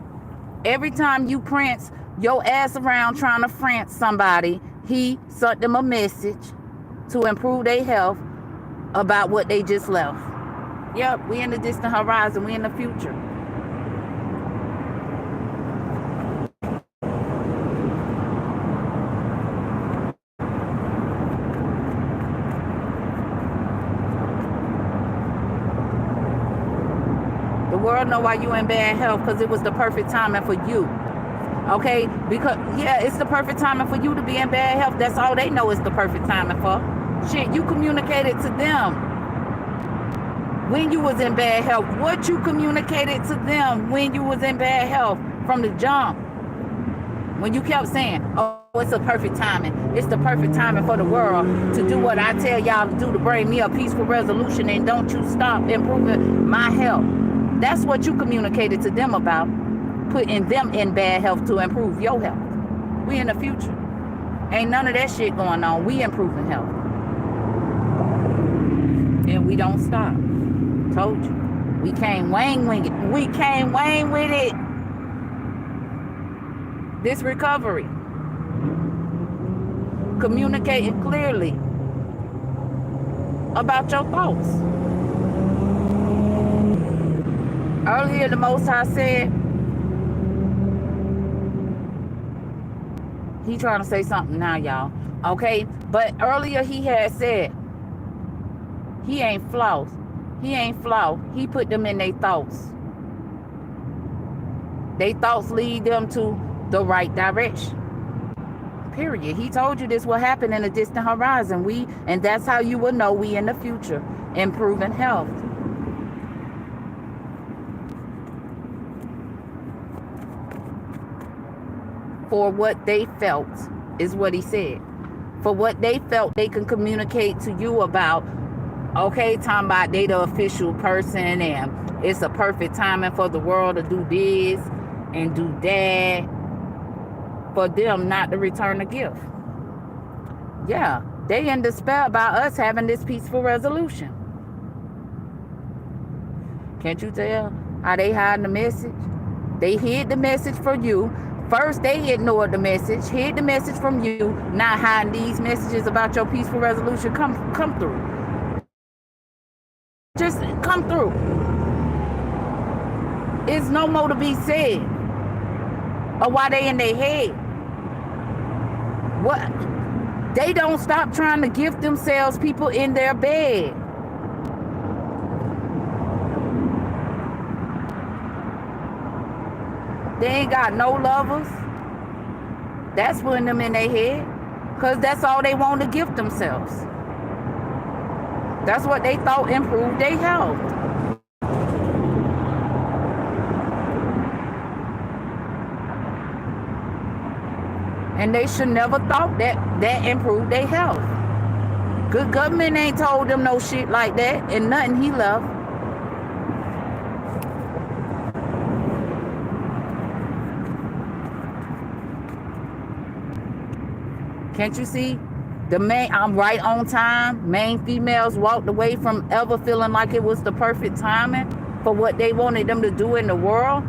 Every time you prance your ass around trying to France somebody, he sent them a message to improve their health about what they just left. Yep, we in the distant horizon. We in the future. The world know why you in bad health, because it was the perfect timing for you. Okay? Because, yeah, it's the perfect timing for you to be in bad health. That's all they know is the perfect timing for. Shit, you communicated to them when you was in bad health. What you communicated to them when you was in bad health from the jump. When you kept saying, oh, it's a perfect timing. It's the perfect timing for the world to do what I tell y'all to do to bring me a peaceful resolution, and don't you stop improving my health. That's what you communicated to them about. putting them in bad health to improve your health. We in the future. Ain't none of that shit going on. We improving health. And we don't stop. Told you. We can't wane with it. We can't wane with it. This recovery. Communicating clearly about your thoughts. Earlier, the Most High said, he trying to say something now, y'all. Okay? But earlier he had said, he ain't flawed. He ain't flawed. He put them in their thoughts. They thoughts lead them to the right direction. Period. He told you this will happen in a distant horizon. And that's how you will know we in the future. Improving health. For what they felt is what he said. For what they felt, they can communicate to you about. Okay, talking about they the official person and it's a perfect timing for the world to do this and do that. For them not to return the gift. Yeah, they in despair about us having this peaceful resolution. Can't you tell how they hiding the message? They hid the message from you. First, they ignored the message, hid the message from you, not hiding these messages about your peaceful resolution. Come through. Just come through. It's no more to be said. Or why they in their head. What? They don't stop trying to gift themselves people in their bed. They ain't got no lovers. That's putting them in their head. Because that's all they want to gift themselves. That's what they thought improved their health. And they should never thought that improved their health. Good government ain't told them no shit like that. And nothing he left. Can't you see? I'm right on time. Main females walked away from ever feeling like it was the perfect timing for what they wanted them to do in the world.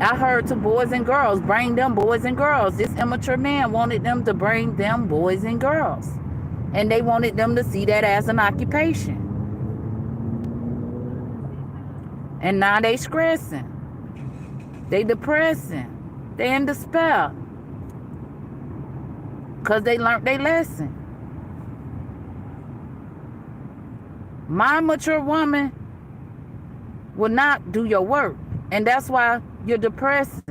I heard to boys and girls, bring them boys and girls. This immature man wanted them to bring them boys and girls. And they wanted them to see that as an occupation. And now they stressing. They depressing. They in despair. Because they learned their lesson. My mature woman will not do your work. And that's why you're depressing.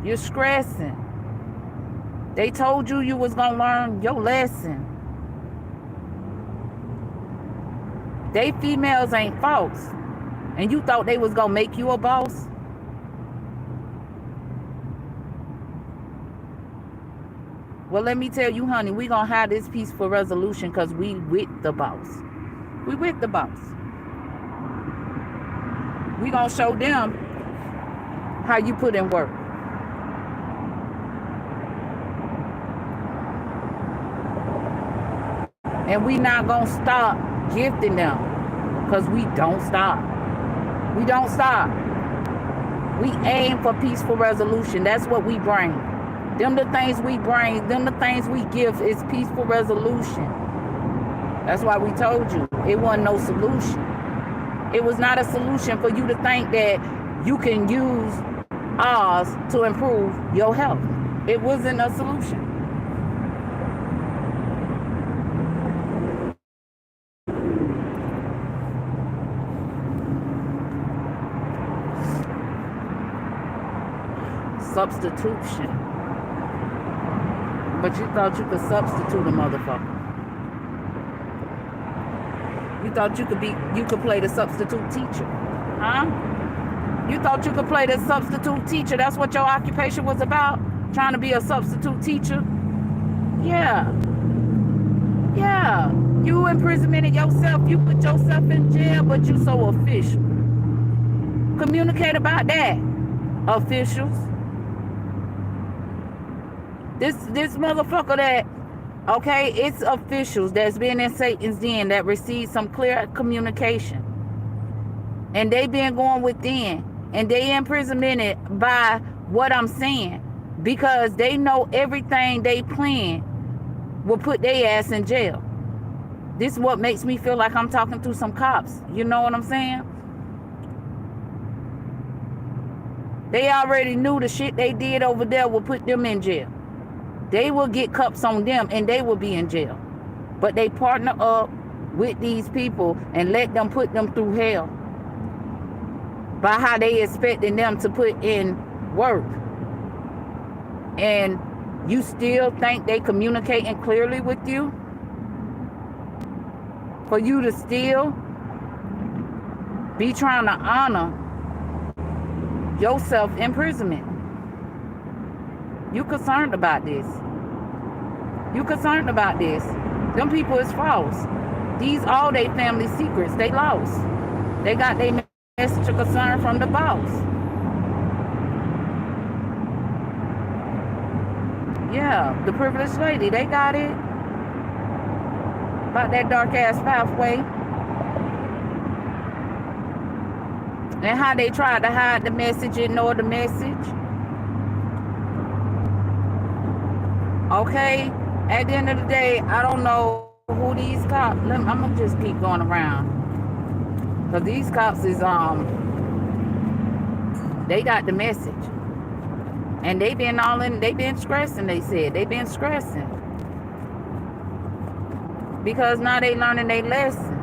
You're stressing. They told you you was going to learn your lesson. They females ain't false. And you thought they was going to make you a boss? Well, let me tell you, honey, we going to have this peaceful resolution because we with the boss. We with the boss. We going to show them how you put in work. And we not going to stop gifting them because we don't stop. We don't stop. We aim for peaceful resolution. That's what we bring. Them the things we bring. Them the things we give is peaceful resolution. That's why we told you it wasn't no solution. It was not a solution for you to think that you can use ours to improve your health. It wasn't a solution. Substitution. But you thought you could substitute a motherfucker. You thought you could play the substitute teacher. Huh? You thought you could play the substitute teacher. That's what your occupation was about? Trying to be a substitute teacher? Yeah. Yeah, you imprisonmented yourself. You put yourself in jail, but you so official. Communicate about that, officials. This motherfucker that, okay, it's officials that's been in Satan's den that received some clear communication. And they been going within. And they imprisonmented by what I'm saying. Because they know everything they plan will put their ass in jail. This is what makes me feel like I'm talking to some cops. You know what I'm saying? They already knew the shit they did over there will put them in jail. They will get cups on them and they will be in jail. But they partner up with these people and let them put them through hell by how they expecting them to put in work. And you still think they communicating clearly with you? For you to still be trying to honor your self-imprisonment. You concerned about this. You concerned about this. Them people is false. These all they family secrets. They lost. They got their message of concern from the boss. Yeah, the privileged lady. They got it. About that dark ass pathway. And how they tried to hide the message, ignore the message. Okay, at the end of the day, I don't know who these cops, I'm gonna just keep going around. Cause these cops is, they got the message. And they been stressing, they said. They been stressing. Because now they learning their lesson.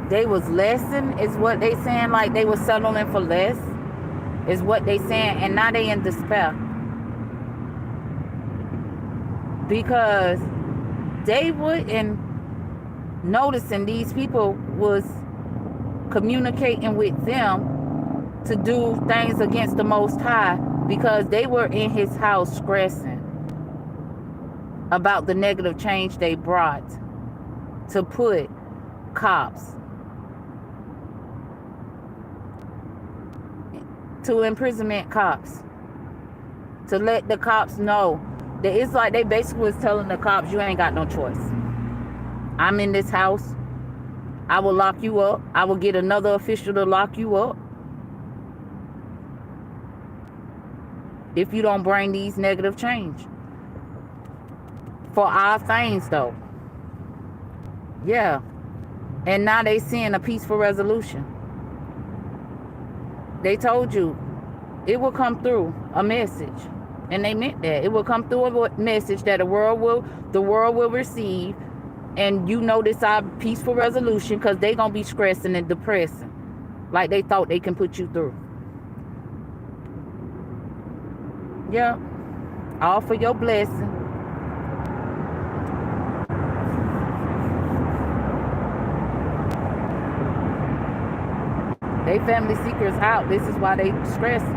They was lesson is what they saying, like they was settling for less. Is what they saying, and now they in despair. Because they wouldn't noticing these people was communicating with them to do things against the Most High, because they were in his house stressing about the negative change they brought to put cops to imprisonment cops, to let the cops know that it's like they basically was telling the cops, you ain't got no choice. I'm in this house. I will lock you up. I will get another official to lock you up if you don't bring these negative change. For our things though. Yeah. And now they seeing a peaceful resolution. They told you it will come through a message. And they meant that. It will come through a message that the world will receive. And you know this our peaceful resolution, because they gonna be stressing and depressing. Like they thought they can put you through. Yep. All for your blessing. They family secrets out. This is why they stressing.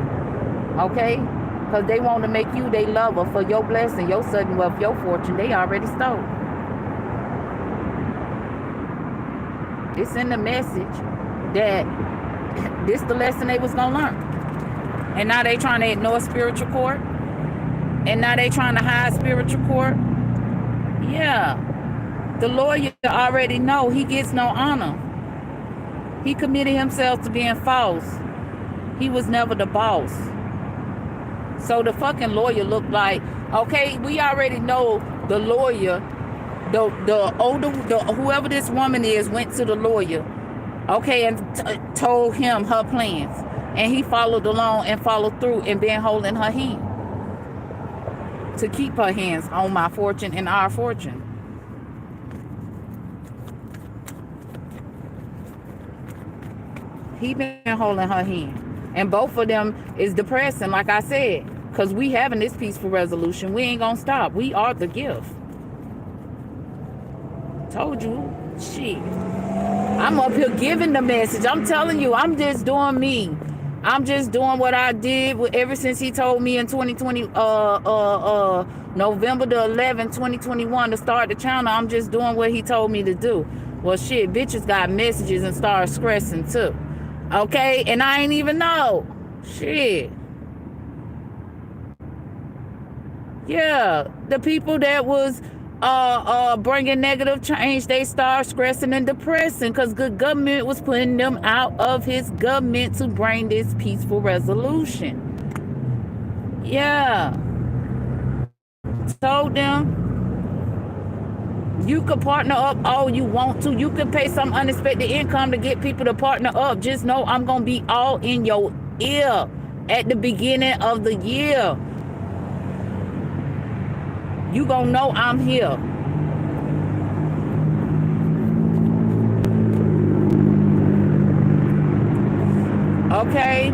Okay? Because they want to make you their lover for your blessing, your sudden wealth, your fortune. They already stole. It's in the message that this the lesson they was going to learn. And now they trying to ignore spiritual court. And now they trying to hide spiritual court. Yeah. The lawyer already know he gets no honor. He committed himself to being false. He was never the boss. So the fucking lawyer looked like, okay, we already know the lawyer, whoever this woman is, went to the lawyer, okay, and told him her plans. And he followed along and followed through and been holding her hand to keep her hands on my fortune and our fortune. He been holding her hand. And both of them is depressing, like I said. Because we having this peaceful resolution. We ain't gonna stop. We are the gift. Told you. Shit. I'm up here giving the message. I'm telling you, I'm just doing me. I'm just doing what I did ever since he told me in 2020, November the 11th, 2021 to start the channel. I'm just doing what he told me to do. Well, shit, bitches got messages and started stressing too. Okay, and I ain't even know. Shit. Yeah, the people that was bringing negative change, they start stressing and depressing because good government was putting them out of his government to bring this peaceful resolution. Yeah. Told them you could partner up all you want to. You could pay some unexpected income to get people to partner up. Just know I'm going to be all in your ear at the beginning of the year. You gonna know I'm here. Okay?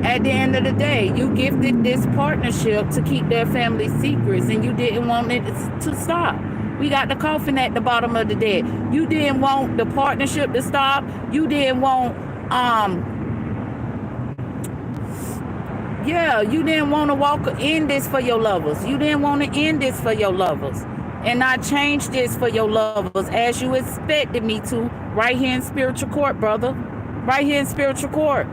At the end of the day, you gifted this partnership to keep their family secrets and you didn't want it to stop. We got the coffin at the bottom of the deck. You didn't want the partnership to stop. You didn't want, you didn't want to end this for your lovers. You didn't want to end this for your lovers. And I changed this for your lovers as you expected me to, right here in spiritual court, brother. Right here in spiritual court.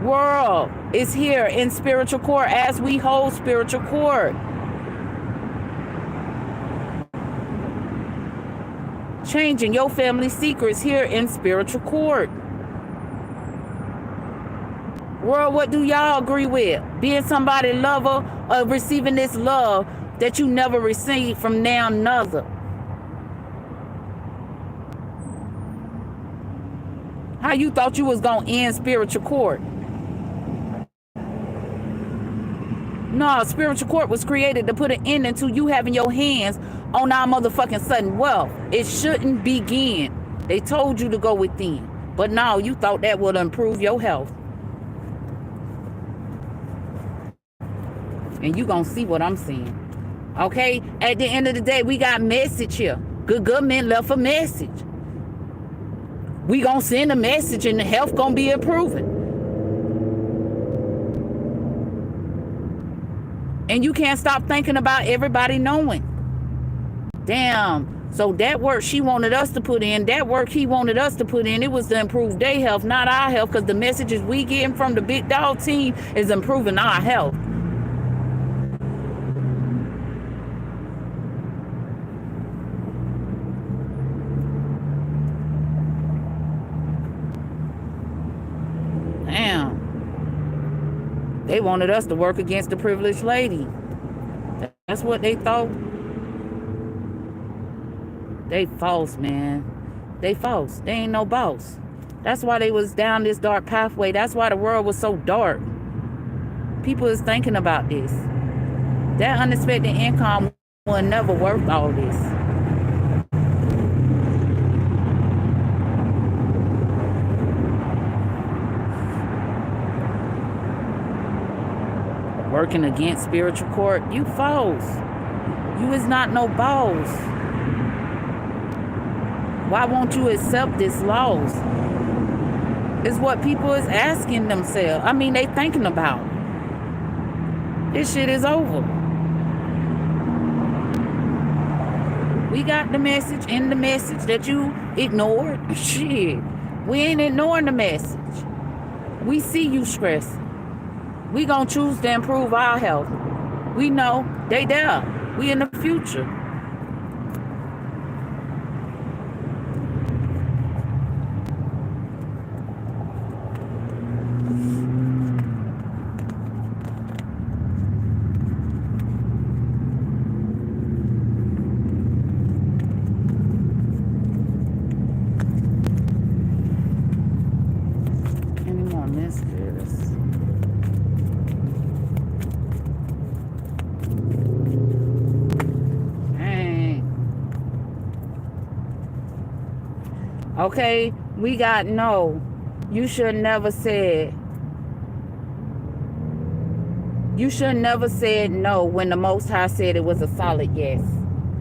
World is here in spiritual court as we hold spiritual court. Changing your family secrets here in spiritual court. World, what do y'all agree with? Being somebody lover or receiving this love that you never received from now another. How you thought you was gonna end spiritual court? No, spiritual court was created to put an end to you having your hands on our motherfucking sudden wealth. It shouldn't begin. They told you to go within. But now you thought that would improve your health. And you gonna see what I'm seeing. Okay? At the end of the day, we got message here. Good government left a message. We gonna send a message and the health gonna be improving. And you can't stop thinking about everybody knowing. Damn. So that work she wanted us to put in, that work he wanted us to put in, it was to improve their health, not our health, because the messages we getting from the big dog team is improving our health. Damn. They wanted us to work against the privileged lady. That's what they thought. They false, man. They false. They ain't no boss. That's why they was down this dark pathway. That's why the world was so dark. People is thinking about this. That unexpected income will never worth all this. Working against spiritual court, you false. You is not no boss. Why won't you accept this loss? Is what people is asking themselves. I mean, they thinking about. This shit is over. We got the message in the message that you ignored. Shit. We ain't ignoring the message. We see you stressing. We gonna choose to improve our health. We know they there. We in the future. Any more messages? Okay, we got no. You should never said. You should never said no when the Most High said it was a solid yes.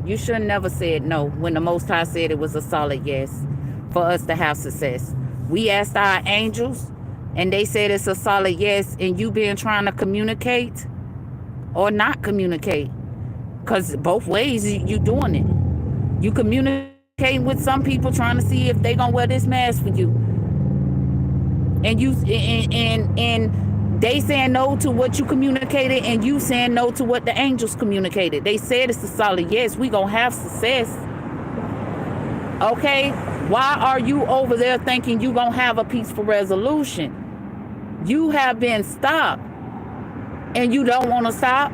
You should never said no when the Most High said it was a solid yes for us to have success. We asked our angels and they said it's a solid yes, and you been trying to communicate or not communicate, because both ways you doing it. You communicating with some people trying to see if they gonna wear this mask for you, and you and they saying no to what you communicated, and you saying no to what the angels communicated. They said it's a solid yes, we gonna have success. Okay, why are you over there thinking you gonna have a peaceful resolution? You have been stopped, and you don't want to stop.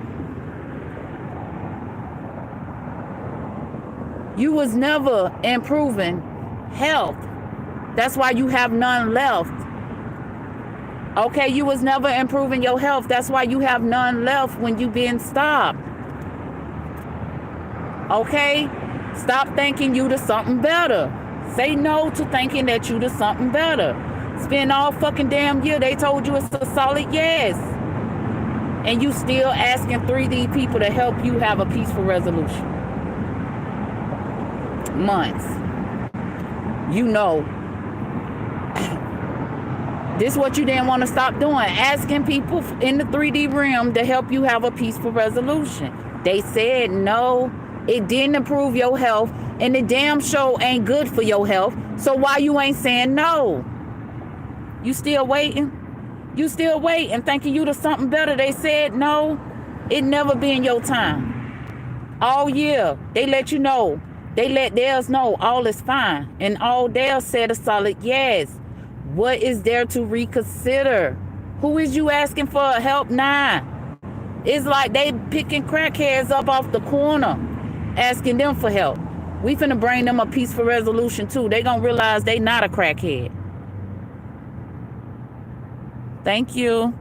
You was never improving health. That's why you have none left. Okay, you was never improving your health. That's why you have none left when you been stopped. Okay, stop thinking you to something better. Say no to thinking that you to something better. Spend all fucking damn year, they told you it's a solid yes, and you still asking 3D people to help you have a peaceful resolution. Months. You know, this is what you didn't want to stop doing, asking people in the 3D realm to help you have a peaceful resolution. They said no, it didn't improve your health, and the damn show ain't good for your health, so why you ain't saying no? You still waiting? You still waiting, thinking you to something better. They said no, it never been your time. All year, they let you know. They let theirs know all is fine, and all theirs said a solid yes. What is there to reconsider? Who is you asking for help now? It's like they picking crackheads up off the corner, asking them for help. We finna bring them a peaceful resolution too. They gonna realize they not a crackhead. Thank you.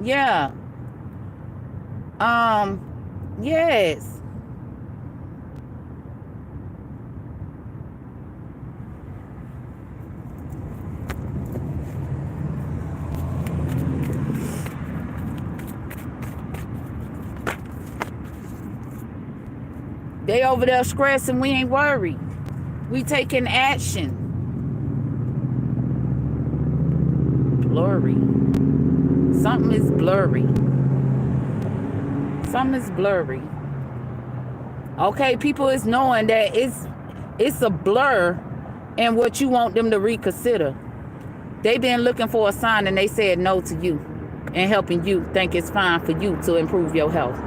Yeah. Yes. They over there stressing, we ain't worried. We taking action. Blurry. Something is blurry. Something is blurry. Okay, people is knowing that it's a blur in what you want them to reconsider. They been looking for a sign, and they said no to you and helping you think it's fine for you to improve your health.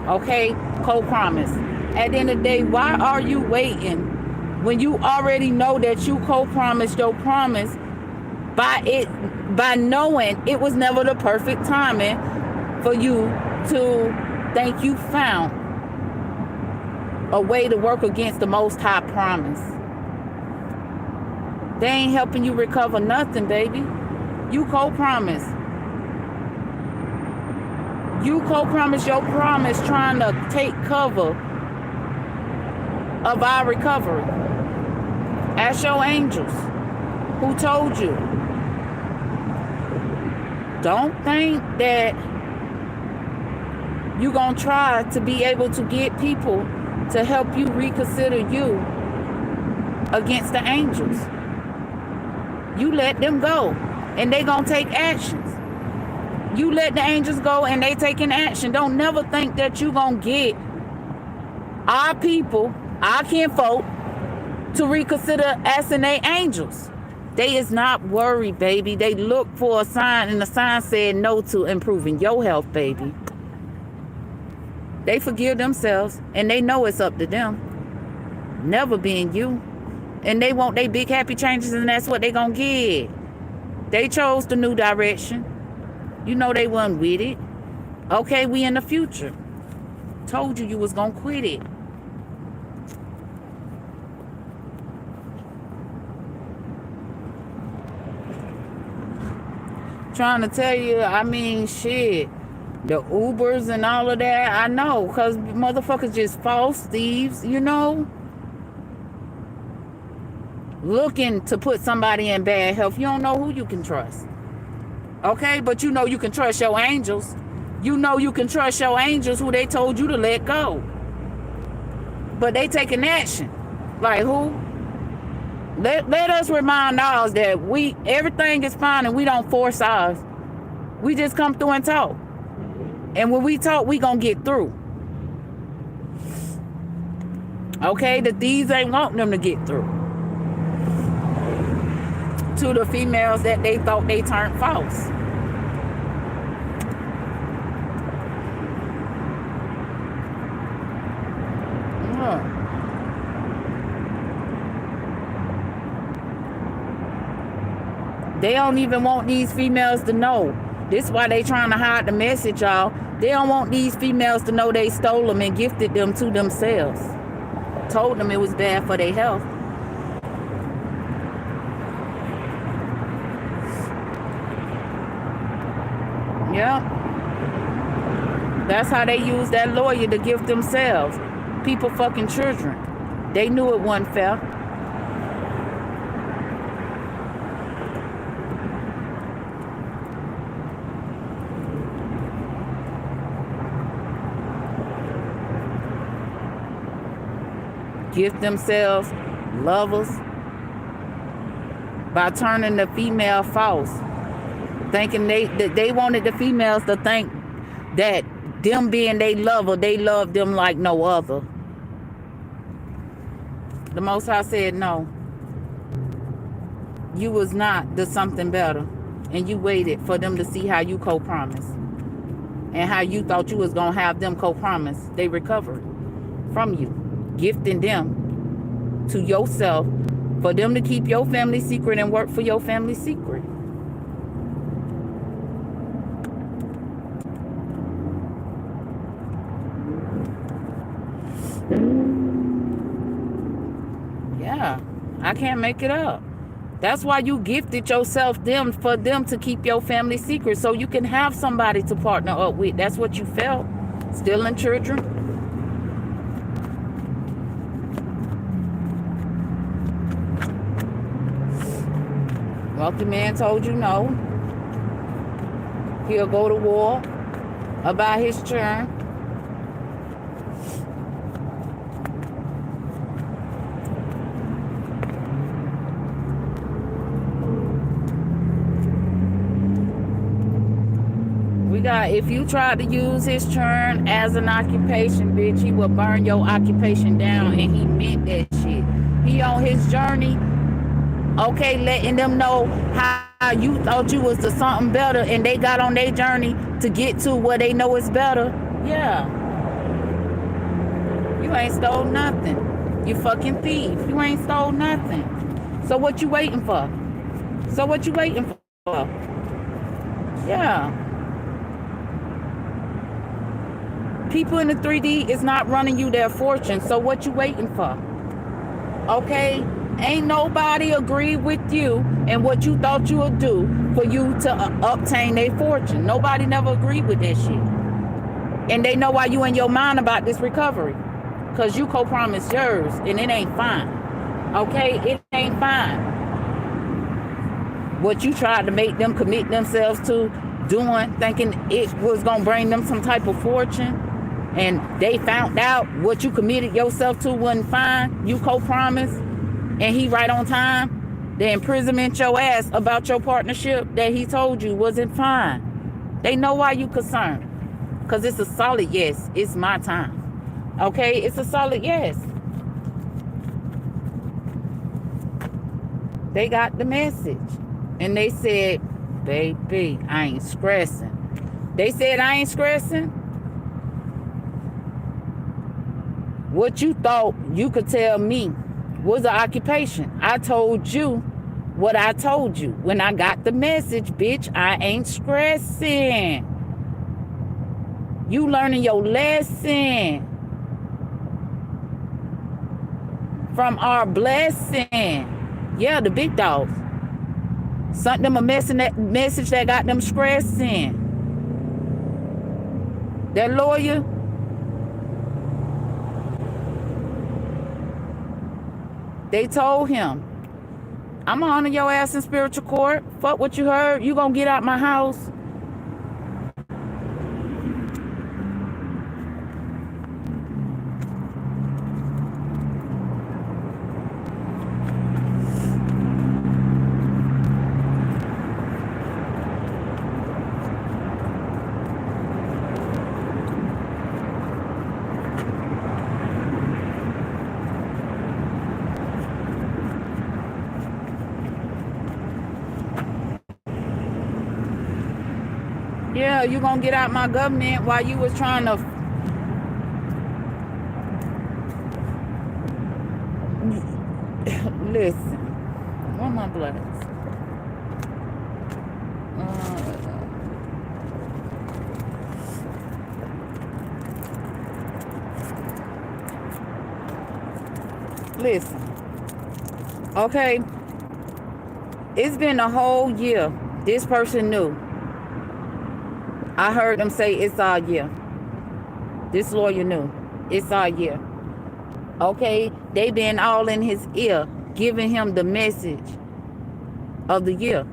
Okay, co-promise. At the end of the day, why are you waiting when you already know that you co-promised your promise by knowing it was never the perfect timing for you to think you found a way to work against the Most High promise? They ain't helping you recover nothing, baby. You co-promise. You co-promise your promise trying to take cover of our recovery. Ask your angels who told you. Don't think that you're going to try to be able to get people to help you reconsider you against the angels. You let them go, and they going to take actions. You let the angels go, and they taking action. Don't never think that you going to get our people, our kinfolk, to reconsider asking their angels. They is not worried, baby. They look for a sign, and the sign said no to improving your health, baby. They forgive themselves, and they know it's up to them. Never being you. And they want their big happy changes, and that's what they gonna get. They chose the new direction. You know they wasn't with it. Okay, we in the future. Told you was gonna quit it. Trying to tell you, I mean, shit. The Ubers and all of that, I know, because motherfuckers just false thieves, you know? Looking to put somebody in bad health. You don't know who you can trust. Okay? But you know you can trust your angels. You know you can trust your angels who they told you to let go. But they taking action. Like who? Let us remind ours that everything is fine and we don't force ours. We just come through and talk. And when we talk, we gonna get through. Okay, the thieves ain't wanting them to get through. To the females that they thought they turned false. They don't even want these females to know. This is why they trying to hide the message, y'all. They don't want these females to know they stole them and gifted them to themselves. Told them it was bad for their health. Yeah. That's how they use that lawyer to gift themselves. People fucking children. They knew it wasn't fair. Gift themselves lovers by turning the female false, thinking they wanted the females to think that them being they lover, they love them like no other. The Most High said no. You was not the something better, and you waited for them to see how you co-promised and how you thought you was gonna have them co-promise. They recovered from you, gifting them to yourself for them to keep your family secret and work for your family secret. Yeah, I can't make it up. That's why you gifted yourself them for them to keep your family secret so you can have somebody to partner up with. That's what you felt. Stealing children. Wealthy man told you no. He'll go to war about his churn. If you try to use his churn as an occupation, bitch, he will burn your occupation down, and he meant that shit. He on his journey, okay, letting them know how you thought you was the something better, and they got on their journey to get to where they know it's better. Yeah. You ain't stole nothing. You fucking thief. You ain't stole nothing. So what you waiting for? So what you waiting for? Yeah. People in the 3D is not running you their fortune. So what you waiting for? Okay? Ain't nobody agree with you and what you thought you would do for you to obtain their fortune. Nobody never agreed with that shit. And they know why you in your mind about this recovery. Because you co-promised yours and it ain't fine. Okay? It ain't fine. What you tried to make them commit themselves to doing, thinking it was going to bring them some type of fortune. And they found out what you committed yourself to wasn't fine. You co-promised, and he right on time. The imprisonment your ass about your partnership that he told you wasn't fine. They know why you concerned. Because it's a solid yes. It's my time. Okay? It's a solid yes. They got the message. And they said, baby, I ain't stressing. They said, I ain't stressing. What you thought you could tell me was an occupation. I told you what I told you. When I got the message, bitch, I ain't stressing. You learning your lesson from our blessing. Yeah, the big dogs. Sent them a message that got them stressing. That lawyer, they told him, I'm gonna honor your ass in spiritual court. Fuck what you heard. You gonna get out my house. Yeah, you gonna get out my government while you was trying to listen. Where my bloods? Listen. Okay. It's been a whole year. This person knew. I heard them say it's our year. This lawyer knew. It's our year. Okay? They been all in his ear, giving him the message of the year.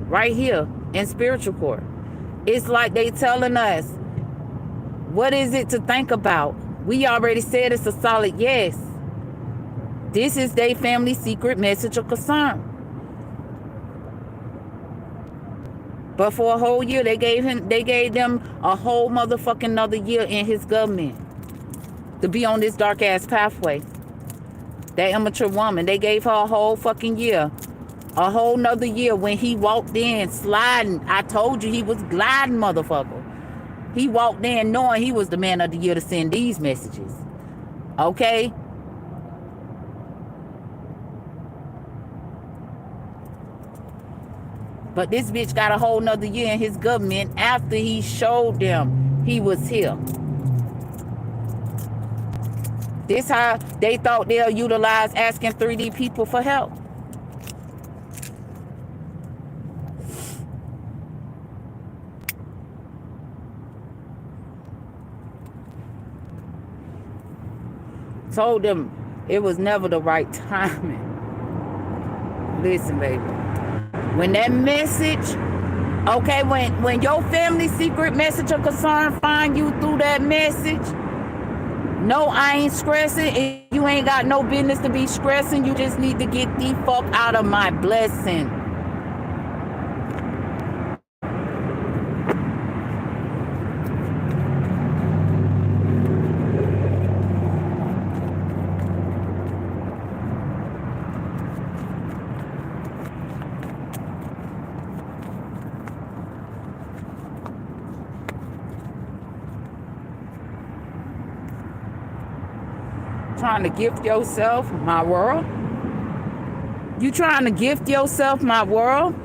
Right here in spiritual court. It's like they telling us, what is it to think about? We already said it's a solid yes. This is their family secret message of concern. But for a whole year, they gave them a whole motherfucking another year in his government to be on this dark ass pathway. That immature woman, they gave her a whole fucking year. A whole nother year when he walked in sliding. I told you he was gliding, motherfucker. He walked in knowing he was the man of the year to send these messages. Okay? But this bitch got a whole nother year in his government after he showed them he was here. This how they thought they'll utilize asking 3D people for help. Told them it was never the right timing. Listen, baby. When that message, okay, when your family secret message of concern find you through that message, no, I ain't stressing. You ain't got no business to be stressing. You just need to get the fuck out of my blessing. Trying to gift yourself my world? You trying to gift yourself my world?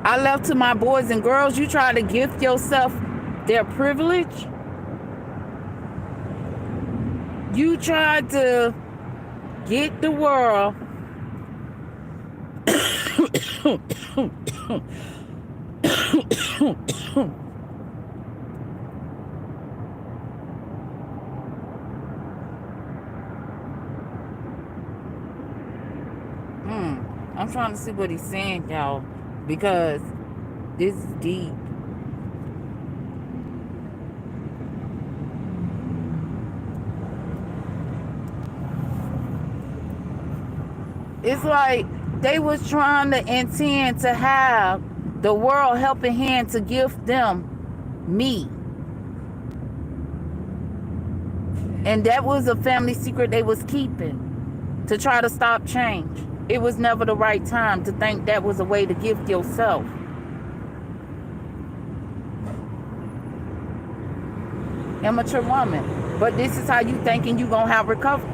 I left to my boys and girls. You try to gift yourself their privilege? You tried to get the world I'm trying to see what he's saying, y'all, because this is deep. It's like they was trying to intend to have the world helping hand to gift them me. And that was a family secret they was keeping to try to stop change. It was never the right time to think that was a way to gift yourself. Immature woman. But this is how you thinking you gonna have recovery.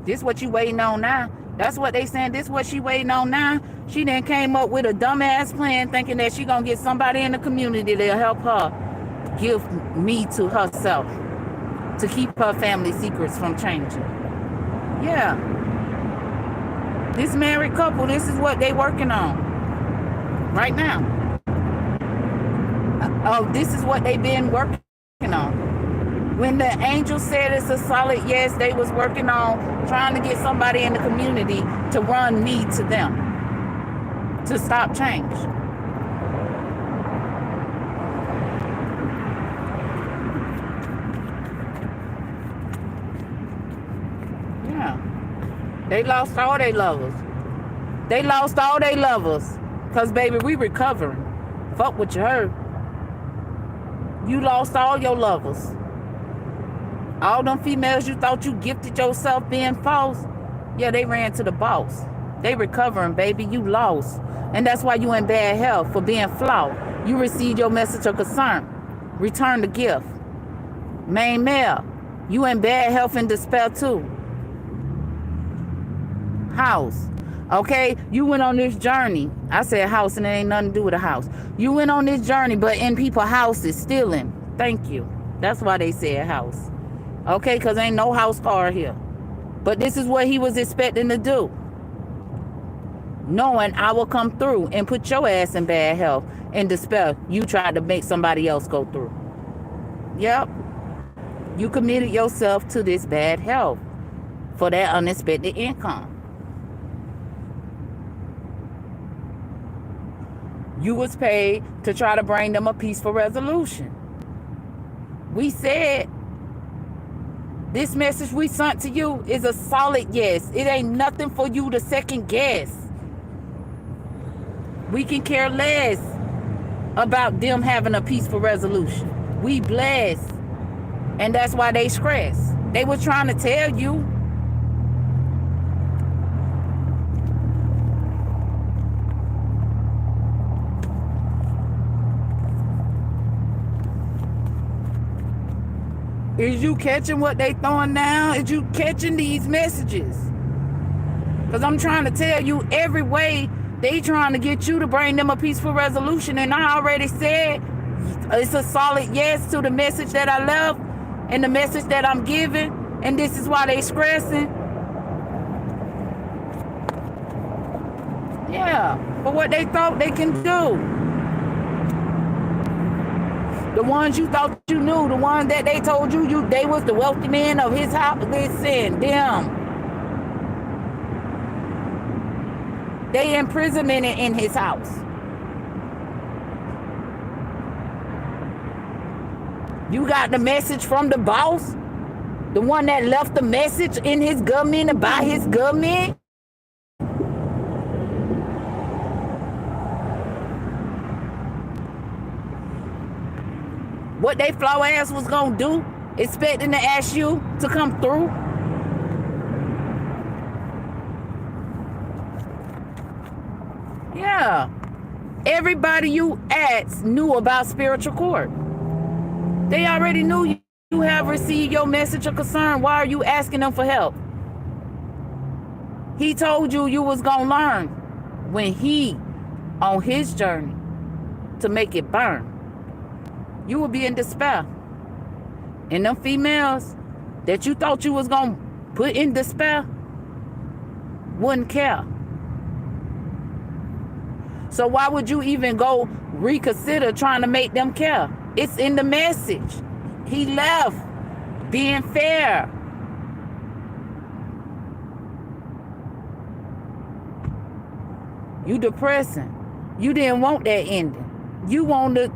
This what you waiting on now. That's what they saying. This what she waiting on now. She then came up with a dumbass plan thinking that she gonna get somebody in the community to help her give me to herself to keep her family secrets from changing. Yeah. This married couple, this is what they working on right now. This is what they been working on. When the angel said it's a solid yes, they was working on trying to get somebody in the community to run me to them to stop change. They lost all their lovers. They lost all their lovers. Because, baby, we recovering. Fuck what you heard. You lost all your lovers. All them females you thought you gifted yourself being false, yeah, they ran to the boss. They recovering, baby. You lost. And that's why you in bad health for being flawed. You received your message of concern. Return the gift. Main male, you in bad health and despair too. House. Okay, you went on this journey. I said house and it ain't nothing to do with a house. You went on this journey, but in people's houses, stealing. Thank you. That's why they said house. Okay, because ain't no house card here. But this is what he was expecting to do. Knowing I will come through and put your ass in bad health and despair. You tried to make somebody else go through. Yep. You committed yourself to this bad health for that unexpected income. You was paid to try to bring them a peaceful resolution. We said this message we sent to you is a solid yes. It ain't nothing for you to second guess. We can care less about them having a peaceful resolution. We blessed. And that's why they stress. They were trying to tell you. Is you catching what they throwing down? Is you catching these messages? Because I'm trying to tell you every way they trying to get you to bring them a peaceful resolution. And I already said it's a solid yes to the message that I left and the message that I'm giving. And this is why they stressing. Yeah, for what they thought they can do. The ones you thought you knew, the ones that they told you they was the wealthy man of his house. Listen, them. They imprisonment in his house. You got the message from the boss, the one that left the message in his government and by his government. What they flow ass was gonna do, expecting to ask you to come through. Yeah. Everybody you asked knew about spiritual court. They already knew you have received your message of concern. Why are you asking them for help? He told you was gonna learn when he on his journey to make it burn. You will be in despair. And them females that you thought you was gonna put in despair wouldn't care. So why would you even go reconsider trying to make them care? It's in the message. He left being fair. You depressing. You didn't want that ending. You want the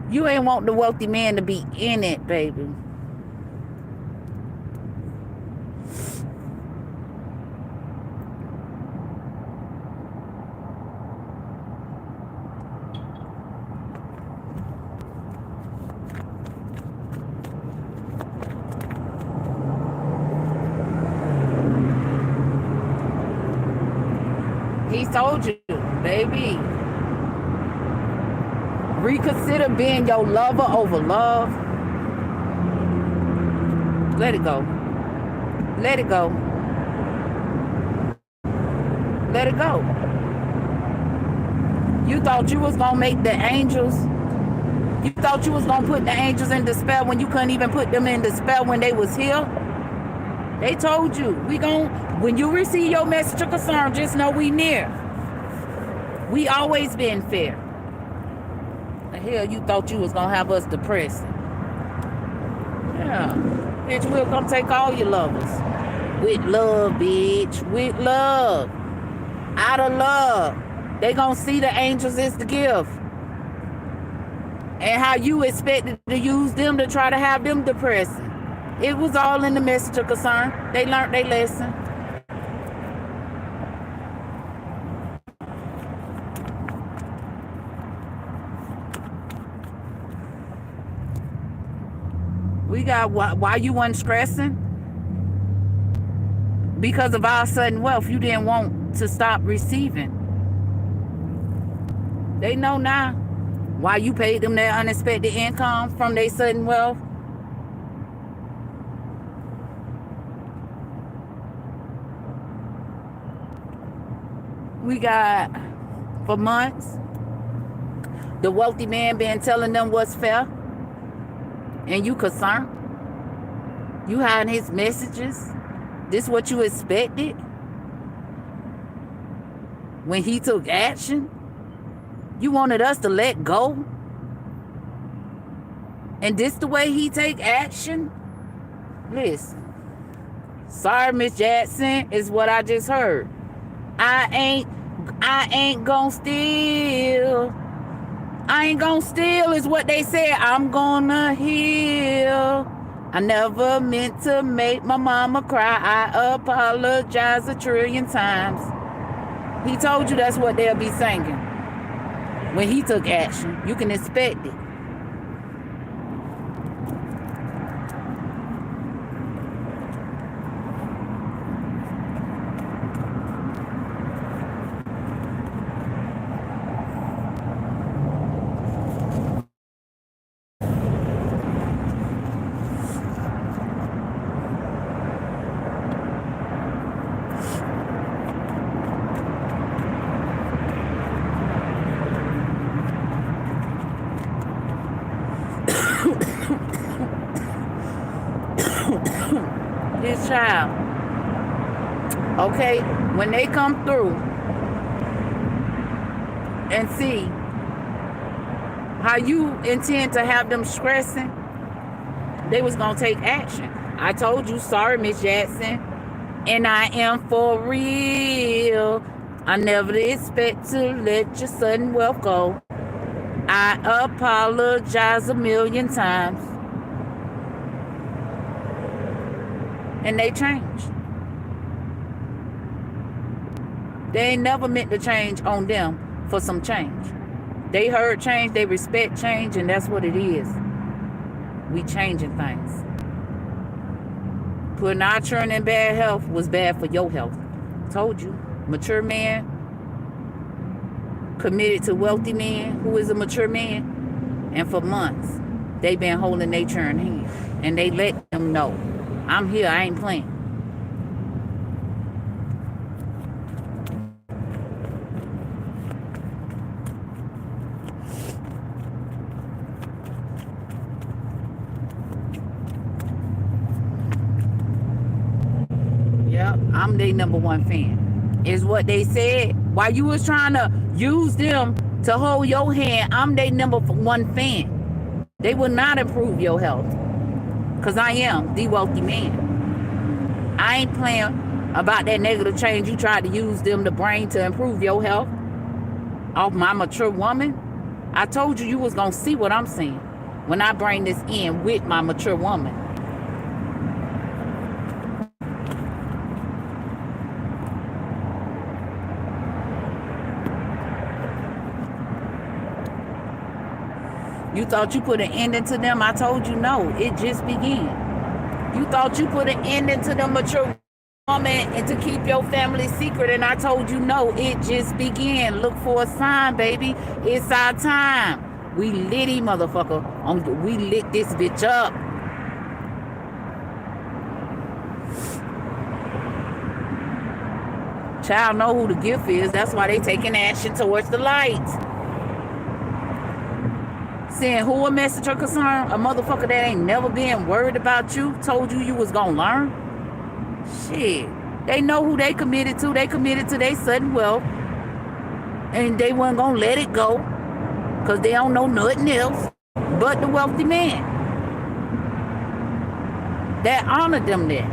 you ain't want the wealthy man to be in it, baby. He told you, baby. Reconsider being your lover over love. Let it go. Let it go. Let it go. You thought you was gonna make the angels. You thought you was gonna put the angels in despair when you couldn't even put them in despair when they was here. They told you, when you receive your message of concern, just know we near. We always been fair. The hell you thought you was gonna have us depressed? Yeah. Bitch, we'll come take all your lovers. With love, bitch. With love. Out of love. They gonna see the angels as the gift. And how you expected to use them to try to have them depressed. It was all in the message of concern. They learned their lesson. We got why you wasn't stressing? Because of our sudden wealth, you didn't want to stop receiving. They know now why you paid them their unexpected income from their sudden wealth. We got, for months, the wealthy man been telling them what's fair, and you concerned. You hiding his messages. This what you expected when he took action? You wanted us to let go? And this the way he take action? Listen. Sorry, Miss Jackson, is what I just heard. I ain't gonna steal. I ain't gonna steal is what they said. I'm gonna heal. I never meant to make my mama cry. I apologize 1,000,000,000 times. He told you that's what they'll be singing when he took action. You can expect it. His child. Okay, when they come through and see how you intend to have them stressing, they was gonna take action. I told you, sorry, Miss Jackson, and I am for real. I never expect to let your sudden wealth go. I apologize 1,000,000 times. And they changed. They ain't never meant to change on them for some change. They heard change, they respect change, and that's what it is. We changing things. Putting our children in bad health was bad for your health. Told you. Mature man committed to wealthy man who is a mature man, and for months they been holding their children hand, and they let them know, I'm here, I ain't playing. Yep, I'm their #1 fan. Is what they said. While you was trying to use them to hold your hand, I'm their #1 fan. They will not improve your health. Because I am the wealthy man. I ain't playing about that negative change you tried to use them to bring to improve your health off my mature woman. I told you was going to see what I'm seeing when I bring this in with my mature woman. You thought you put an ending to them? I told you no, it just began. You thought you put an ending to the mature woman and to keep your family secret, and I told you no, it just began. Look for a sign, baby. It's our time. We litty, motherfucker. We lit this bitch up. Child know who the gift is. That's why they taking action towards the light. Saying who a message or concern? A motherfucker that ain't never been worried about you, told you was gonna learn? Shit. They know who they committed to. They committed to their sudden wealth. And they weren't gonna let it go. Because they don't know nothing else but the wealthy man. That honored them there.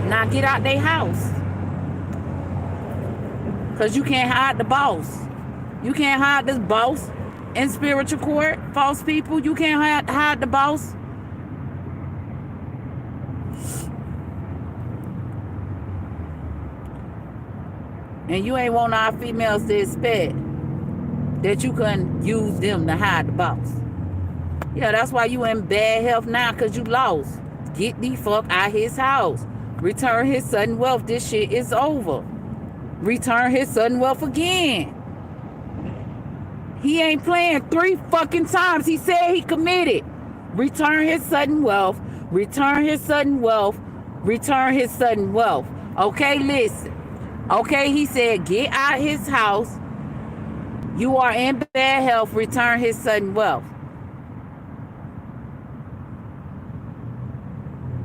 Now get out their house. Because you can't hide the boss. You can't hide this boss. In spiritual court, false people, you can't hide the boss. And you ain't want our females to expect that you couldn't use them to hide the boss. Yeah, that's why you in bad health now, because you lost. Get the fuck out his house. Return his sudden wealth. This shit is over. Return his sudden wealth again. He ain't playing 3 fucking times. He said he committed. Return his sudden wealth. Return his sudden wealth. Return his sudden wealth. Okay, listen. Okay, he said get out his house. You are in bad health. Return his sudden wealth.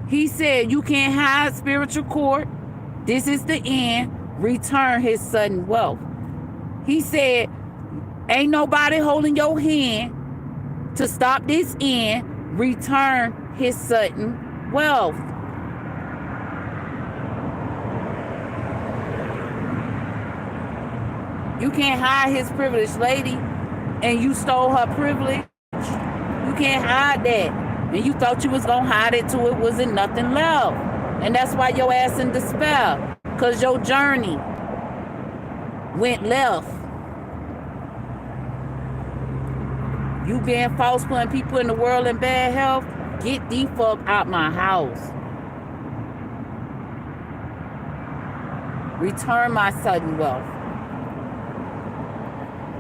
He said you can't hide spiritual court. This is the end. Return his sudden wealth. He said ain't nobody holding your hand to stop this end. Return his sudden wealth. You can't hide his privilege, lady, and you stole her privilege. You can't hide that. And you thought you was going to hide it till it wasn't nothing left. And that's why your ass in despair, because your journey went left. You being false, putting people in the world in bad health, get the fuck out my house. Return my sudden wealth.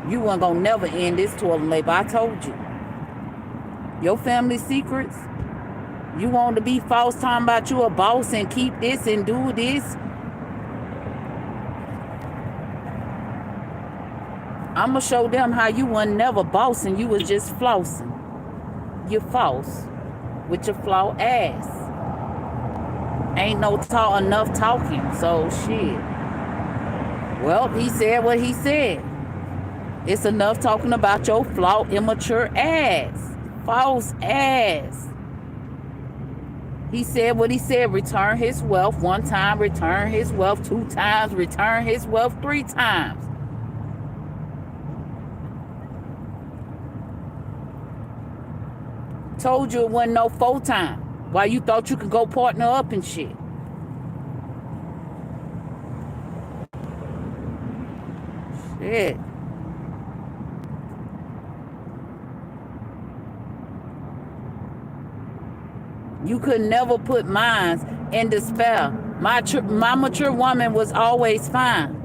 You weren't gonna never end this toilet labor. I told you. Your family secrets. You want to be false talking about you a boss and keep this and do this. I'ma show them how you were never boss and you was just flossing. You're false with your flaw ass. Ain't no enough talking, so shit. Well, he said what he said. It's enough talking about your flawed, immature ass. False ass. He said what he said. Return his wealth 1 time. Return his wealth 2 times. Return his wealth 3 times. Told you it wasn't no 4 time. Why you thought you could go partner up and shit. Shit. You could never put minds in despair. My mature woman was always fine.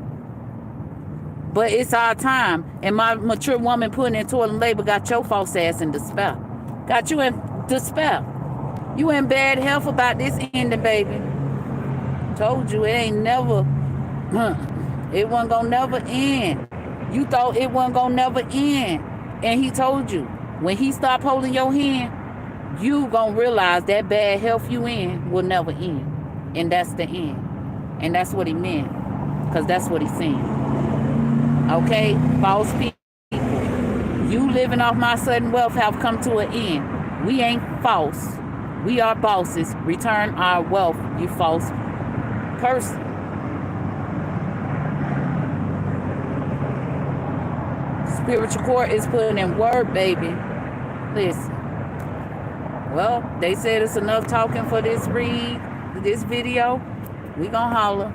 But it's our time. And my mature woman putting in toilet labor got your false ass in despair. Got you in despair. You in bad health about this ending, baby. Told you it ain't never, it wasn't gonna never end. You thought it wasn't gonna never end. And he told you, when he stopped holding your hand, you gonna realize that bad health you in will never end. And that's the end. And that's what he meant. Because that's what he's saying. Okay? False people. You living off my sudden wealth have come to an end. We ain't false. We are bosses. Return our wealth, you false person. Spiritual court is putting in word, baby. Listen. Well, they said it's enough talking for this video. We gonna holler.